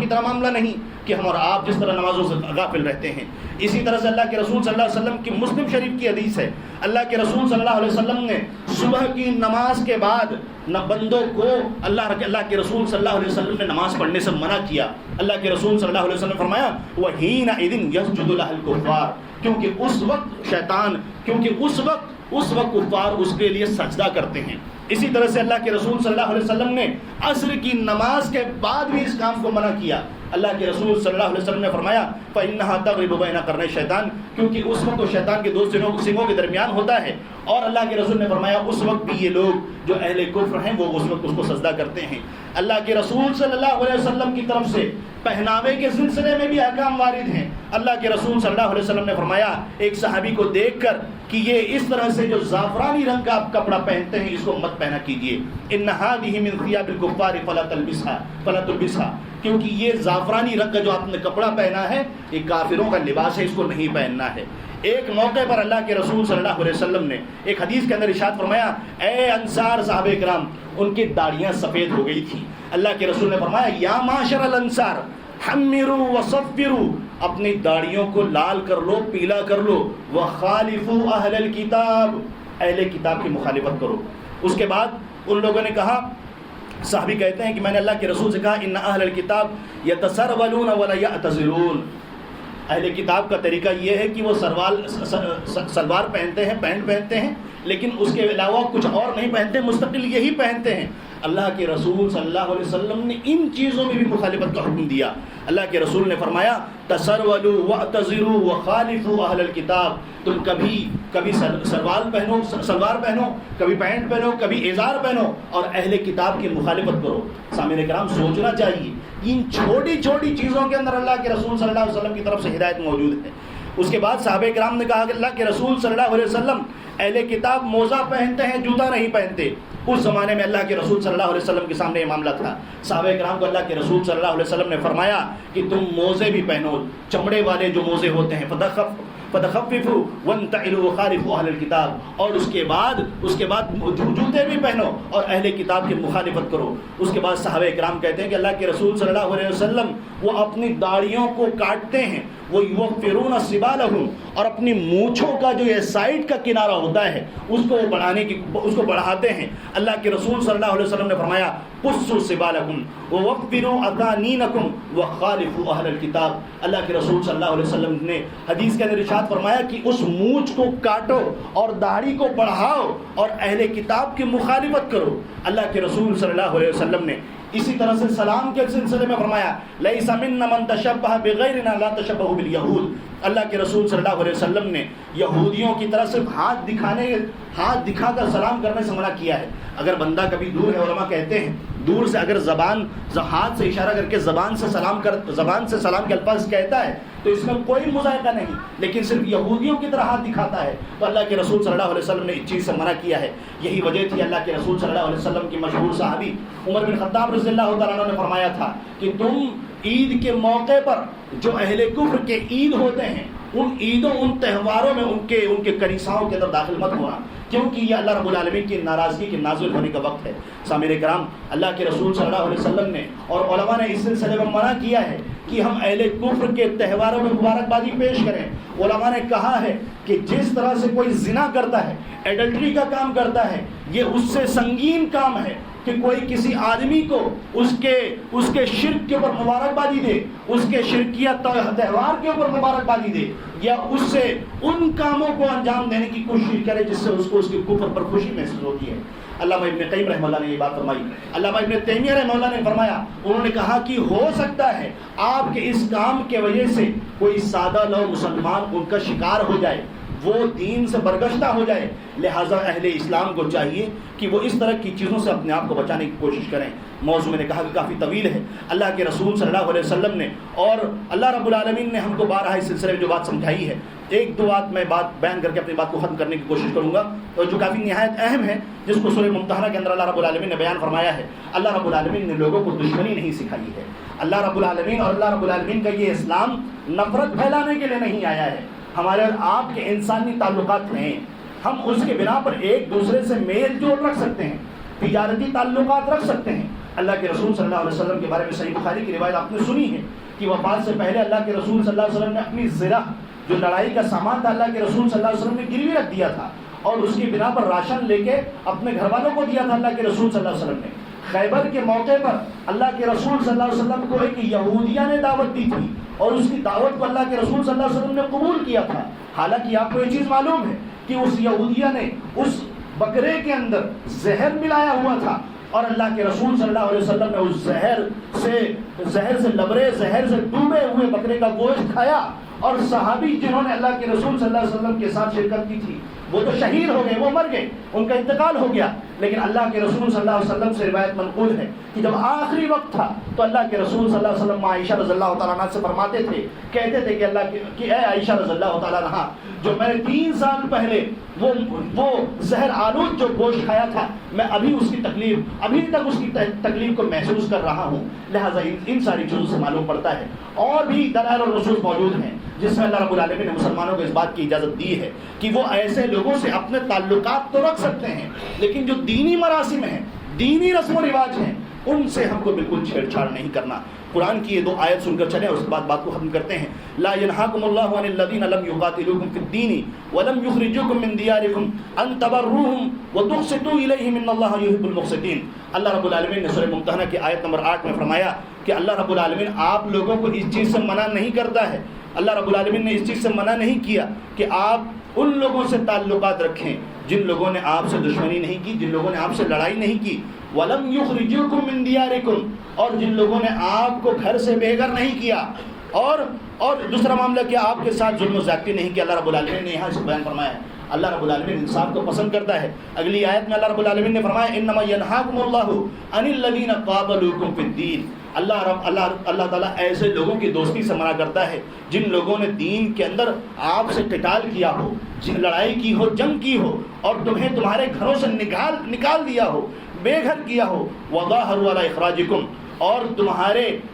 کی طرح معاملہ نہیں کہ ہم اور آپ جس طرح نمازوں سے غافل رہتے ہیں. اسی طرح سے اللہ کے رسول صلی اللہ علیہ وسلم کی مسلم شریف کی حدیث ہے، اللہ کے رسول صلی اللہ علیہ وسلم نے صبح کی نماز کے بعد نہ بندوں کو اللہ کے رسول صلی اللہ علیہ وسلم نے نماز پڑھنے سے منع کیا. اللہ کے رسول صلی اللہ علیہ وسلم نے فرمایا وَحِينَئِذٍ يَسْجُدُ لَهُ الْكُفَّارُ، کیونکہ اس وقت کفار اس کے لیے سجدہ کرتے ہیں. اسی طرح سے اللہ کے رسول صلی اللہ علیہ وسلم نے عصر کی نماز کے بعد بھی اس کام کو منع کیا. اللہ کے رسول صلی اللہ علیہ وسلم نے فرمایا فَإِنَّهَا تَغْرِبُ بَيْنَ قَرْنَيْ الشَّيْطَانِ، کیونکہ اس وقت وہ شیطان کے 2 سنگوں کے درمیان ہوتا ہے. اور اللہ کے رسول نے فرمایا اس وقت بھی یہ لوگ جو اہل کفر ہیں وہ اس وقت اس کو سجدہ کرتے ہیں. اللہ کے رسول صلی اللہ علیہ وسلم کی طرف سے پہناوے کے سلسلے میں بھی احکام وارد ہیں. اللہ کے رسول صلی اللہ علیہ وسلم نے فرمایا ایک صحابی کو دیکھ کر کہ یہ اس طرح سے جو زعفرانی رنگ کا آپ کپڑا پہنتے ہیں اس کو مت پہنا کیجیے. ان هذه من ثياب الكفار فلا تلبسها، کیونکہ یہ زعفرانی رنگ کا جو آپ نے کپڑا پہنا ہے یہ کافروں کا لباس ہے، اس کو نہیں پہننا ہے. ایک موقع پر اللہ کے رسول صلی اللہ علیہ وسلم نے ایک حدیث کے اندر ارشاد فرمایا اے انصار صحابہ کرام، ان کی داڑیاں سفید ہو گئی تھی. اللہ کے رسول نے فرمایا یا معاشر الانصار حمروا وصفروا، اپنی داڑیوں کو لال کر لو، پیلا کر لو. وخالفوا اہل الکتاب، اہل کتاب کی مخالفت کرو. اس کے بعد ان لوگوں نے کہا، صحابی کہتے ہیں کہ میں نے اللہ کے رسول سے کہا ان اہل الکتاب یتسرولون ولا یعتزلون، اہل کتاب کا طریقہ یہ ہے کہ وہ سلوار پہنتے ہیں، پینٹ پہنتے ہیں، لیکن اس کے علاوہ کچھ اور نہیں پہنتے، مستقل یہی پہنتے ہیں. اللہ کے رسول صلی اللہ علیہ وسلم نے ان چیزوں میں بھی مخالفت کا حکم دیا. اللہ کے رسول نے فرمایا تسرولوا واعتذروا وخالفوا اہل الکتاب، تم کبھی سلوار پہنو، کبھی پینٹ پہنو، کبھی ازار پہنو اور اہل کتاب کی مخالفت کرو. سامعین کرام سوچنا چاہیے ان چھوٹی چھوٹی چیزوں کے اندر اللہ کے رسول صلی اللہ علیہ وسلم کی طرف سے ہدایت موجود ہے. اس کے بعد صحابہ کرام نے کہا کہ اللہ کے رسول صلی اللہ علیہ وسلم اہل کتاب موزہ پہنتے ہیں، جوتا نہیں پہنتے. اس زمانے میں اللہ کے رسول صلی اللہ علیہ وسلم کے سامنے یہ معاملہ تھا. صحابہ کرام کو اللہ کے رسول صلی اللہ علیہ وسلم نے فرمایا کہ تم موزے بھی پہنو, چمڑے والے جو موزے ہوتے ہیں, فَتَخَفِّفُوا وَانْتَعِلُوا وَخَالِفُوا أَهْلَ الْكِتَابِ, اور اس کے بعد جوتے بھی پہنو اور اہل کتاب کی مخالفت کرو. اس کے بعد صحابہ کرام کہتے ہیں کہ اللہ کے رسول صلی اللہ علیہ وسلم وہ اپنی داڑھیوں کو کاٹتے ہیں, وہ یوفرون سبالہم, اور اپنی مونچھوں کا جو یہ سائڈ کا کنارہ ہوتا ہے اس کو بڑھاتے ہیں. اللہ کے رسول صلی اللہ علیہ وسلم نے فرمایا قصوا سبالکم ووفروا اذانینکم وخالفوا اہل الکتاب. اللہ کے رسول صلی اللہ علیہ وسلم نے حدیث کے اندر ارشاد فرمایا کہ اس مونچھ کو کاٹو اور داڑھی کو بڑھاؤ اور اہل کتاب کی مخالفت کرو. اللہ کے رسول صلی اللہ علیہ وسلم نے اسی طرح سے سلام کے سلسلے میں فرمایا لیس منا من تشبہ بغیرنا لا تشبہ بالیہود. اللہ کے رسول صلی اللہ علیہ وسلم نے یہودیوں کی طرح صرف ہاتھ دکھا کر سلام کرنے سے منع کیا ہے. اگر بندہ کبھی دور ہے, علماء کہتے ہیں دور سے اگر ہاتھ سے اشارہ کر کے زبان سے سلام کے الفاظ کہتا ہے تو اس میں کوئی مذائقہ نہیں, لیکن صرف یہودیوں کی طرح ہاتھ دکھاتا ہے تو اللہ کے رسول صلی اللہ علیہ وسلم نے اس چیز سے منع کیا ہے. یہی وجہ تھی اللہ کے رسول صلی اللہ علیہ وسلم کی مشہور صحابی عمر بن خطاب رضی اللہ تعالیٰ عنہ نے فرمایا تھا کہ تم عید کے موقع پر جو اہل کفر کے عید ہوتے ہیں ان عیدوں ان تہواروں میں ان کے کنیساؤں کے اندر داخل مت ہونا, کیونکہ یہ اللہ رب العالمین کی ناراضگی کے نازل ہونے کا وقت ہے. سامعین کرام, اللہ کے رسول صلی اللہ علیہ وسلم نے اور علماء نے اس سلسلے میں منع کیا ہے کہ ہم اہل کفر کے تہواروں میں مبارکبادی پیش کریں. علماء نے کہا ہے کہ جس طرح سے کوئی زنا کرتا ہے, ایڈلٹری کا کام کرتا ہے, یہ اس سے سنگین کام ہے کہ کوئی کسی آدمی کو اس کے شرک کے اوپر مبارکبادی دے, اس کے شرکیہ تہوار کے اوپر مبارکبادی دے, یا اس سے ان کاموں کو انجام دینے کی کوشش کرے جس سے اس کو اس کے کفر پر خوشی محسوس ہوتی ہے. علامہ ابن قیم رحمہ اللہ نے یہ بات فرمائی. علامہ ابن تیمیہ رحمہ اللہ نے فرمایا, انہوں نے کہا کہ ہو سکتا ہے آپ کے اس کام کے وجہ سے کوئی سادہ لو مسلمان ان کا شکار ہو جائے, وہ دین سے برگشتہ ہو جائے, لہٰذا اہل اسلام کو چاہیے کہ وہ اس طرح کی چیزوں سے اپنے آپ کو بچانے کی کوشش کریں. موضوع میں نے کہا کہ کافی طویل ہے. اللہ کے رسول صلی اللہ علیہ وسلم نے اور اللہ رب العالمین نے ہم کو بارہا اس سلسلے میں جو بات سمجھائی ہے, ایک دو بات میں بیان کر کے اپنی بات کو ختم کرنے کی کوشش کروں گا, اور جو کافی نہایت اہم ہے, جس کو سورہ ممتحنہ کے اندر اللہ رب العالمین نے بیان فرمایا ہے. اللہ رب العالمین نے لوگوں کو دشمنی نہیں سکھائی ہے. اللہ رب العالمین اور اللہ رب العالمین کا یہ اسلام نفرت پھیلانے کے لیے نہیں آیا ہے. ہمارے اور آپ کے انسانی تعلقات ہیں, ہم اس کے بنا پر ایک دوسرے سے میل جول رکھ سکتے ہیں, تجارتی تعلقات رکھ سکتے ہیں. اللہ کے رسول صلی اللہ علیہ وسلم کے بارے میں صحیح بخاری کی روایت آپ نے سنی ہے کہ وفات سے پہلے اللہ کے رسول صلی اللہ علیہ وسلم نے اپنی زرہ, جو لڑائی کا سامان تھا, اللہ کے رسول صلی اللہ علیہ وسلم نے گروی رکھ دیا تھا اور اس کی بنا پر راشن لے کے اپنے گھر والوں کو دیا تھا اللہ کے رسول صلی اللہ علیہ وسلم نے. خیبر کے موقع پر اللہ کے رسول صلی اللہ علیہ وسلم کو ایک یہودیہ نے دعوت دی تھی اور اس کی دعوت کو اللہ کے رسول صلی اللہ علیہ وسلم نے قبول کیا تھا. حالانکہ آپ کو یہ چیز معلوم ہے کہ اس یہودیہ نے اس بکرے کے اندر زہر ملایا ہوا تھا اور اللہ کے رسول صلی اللہ علیہ وسلم نے اس زہر سے لبرے, زہر سے ڈوبے ہوئے بکرے کا گوشت کھایا, اور صحابی جنہوں نے اللہ کے رسول صلی اللہ علیہ وسلم کے ساتھ شرکت کی تھی وہ تو شہید ہو گئے, وہ مر گئے, ان کا انتقال ہو گیا. لیکن اللہ کے رسول صلی اللہ علیہ وسلم سے روایت منقول ہے کہ جب آخری وقت تھا تو اللہ کے رسول صلی اللہ علیہ وسلم عائشہ رضی اللہ تعالیٰ عنہ سے فرماتے تھے, کہتے تھے کہ اے عائشہ رضی اللہ تعالیٰ عنہ, جو میں نے 3 سال پہلے وہ زہر آلود جو گوشت کھایا تھا, میں ابھی تک اس کی تکلیف کو محسوس کر رہا ہوں. لہٰذا ان ساری چیزوں سے معلوم پڑتا ہے. اور بھی دلائل اور نصوص موجود ہیں جس میں اللہ رب العالمین نے مسلمانوں کو اس بات کی اجازت دی ہے کہ وہ ایسے لوگوں سے اپنے تعلقات تو رکھ سکتے ہیں, لیکن جو دینی مراسم ہیں, دینی رسم و رواج ہیں, ان سے ہم کو بالکل چھیڑ چھاڑ نہیں کرنا. قرآن کی یہ 2 آیت سن کر چلیں, اس کے بعد بات کو ختم کرتے ہیں. لا ينهاكم الله عن الذين لم يقاتلوكم في الدين ولم يخرجوكم من دياركم ان تبروهم وتقسطوا اليهم ان الله يحب المقسطين. اللہ رب العالمین نے سورہ ممتحنہ کی آیت نمبر 8 میں فرمایا کہ اللہ رب العالمین آپ لوگوں کو اس چیز سے منع نہیں کرتا ہے. اللہ رب العالمین نے اس چیز سے منع نہیں کیا کہ آپ ان لوگوں سے تعلقات رکھیں جن لوگوں نے آپ سے دشمنی نہیں کی, جن لوگوں نے آپ سے لڑائی نہیں کی. وَلَمْ يُخْرِجُوكُم مِّن دِيَارِكُمْ, اور جن لوگوں نے آپ کو گھر سے بے گھر نہیں کیا. اور دوسرا معاملہ کہ آپ کے ساتھ ظلم و زیادتی نہیں کیا. اللہ رب العالمین نے یہاں سے بیان فرمایا ہے. اللہ رب العالمین انصاف کو پسند کرتا ہے. اگلی آیت میں اللہ رب العالمین نے فرمایا انما ينهاكم الله عن الذين قاتلوكم في الدين. اللہ تعالیٰ ایسے لوگوں کی دوستی سے منع کرتا ہے جن لوگوں نے دین کے اندر آپ سے قتال کیا ہو، جن لڑائی کی ہو، جنگ کی ہو، اور تمہیں تمہارے گھروں سے نکال دیا ہو، بے گھر کیا ہو، وَظَاهَرُوا عَلَىٰ إِخْرَاجِكُمْ، اور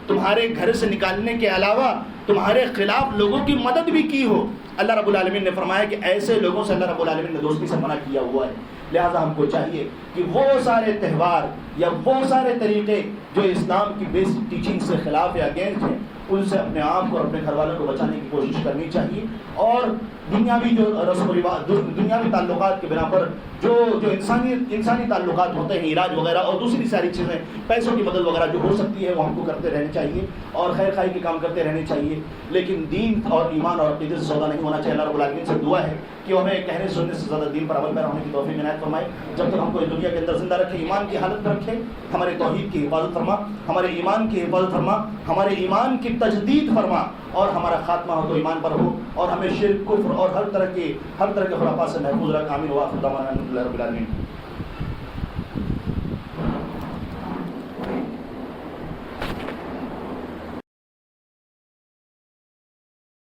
تمہارے گھر سے نکالنے کے علاوہ تمہارے خلاف لوگوں کی مدد بھی کی ہو۔ اللہ رب العالمین نے فرمایا کہ ایسے لوگوں سے اللہ رب العالمین نے دوستی سے منع کیا ہوا ہے۔ لہذا ہم کو چاہیے کہ وہ سارے تہوار یا وہ سارے طریقے جو اسلام کی بیسک ٹیچنگ سے خلاف یا اگینسٹ ہیں، ان سے اپنے آپ کو اور اپنے گھر والوں کو بچانے کی کوشش کرنی چاہیے، اور دنیاوی جو رسم و رواج، دنیاوی تعلقات کے بنا پر جو انسانی تعلقات ہوتے ہیں، علاج وغیرہ اور دوسری ساری چیزیں، پیسوں کی مدد وغیرہ جو ہو سکتی ہے وہ ہم کو کرتے رہنے چاہیے اور خیر خواہی کے کام کرتے رہنے چاہیے، لیکن دین اور ایمان اور عقیدے سے سودا نہیں ہونا چاہیے۔ اللہ رب العالمین سے دعا ہے کہ ہمیں کہنے سننے سے زیادہ دین پر عمل پیرا ہونے کی توفیق عنایت فرمائے۔ جب تک ہم کو اس دنیا کے اندر زندہ رکھے، ایمان کی حالت میں رکھے، ہمارے توحید کی حفاظت فرما، ہمارے ایمان کی حفاظت فرما، ہمارے ایمان کی تجدید فرما، اور ہمارا خاتمہ ہو تو ایمان پر ہو، اور ہمیں شرک، کفر اور ہر طرح کے خرافات سے محفوظ رکھ۔ آمین۔ وآخر دعوانا الحمد للہ رب العالمین۔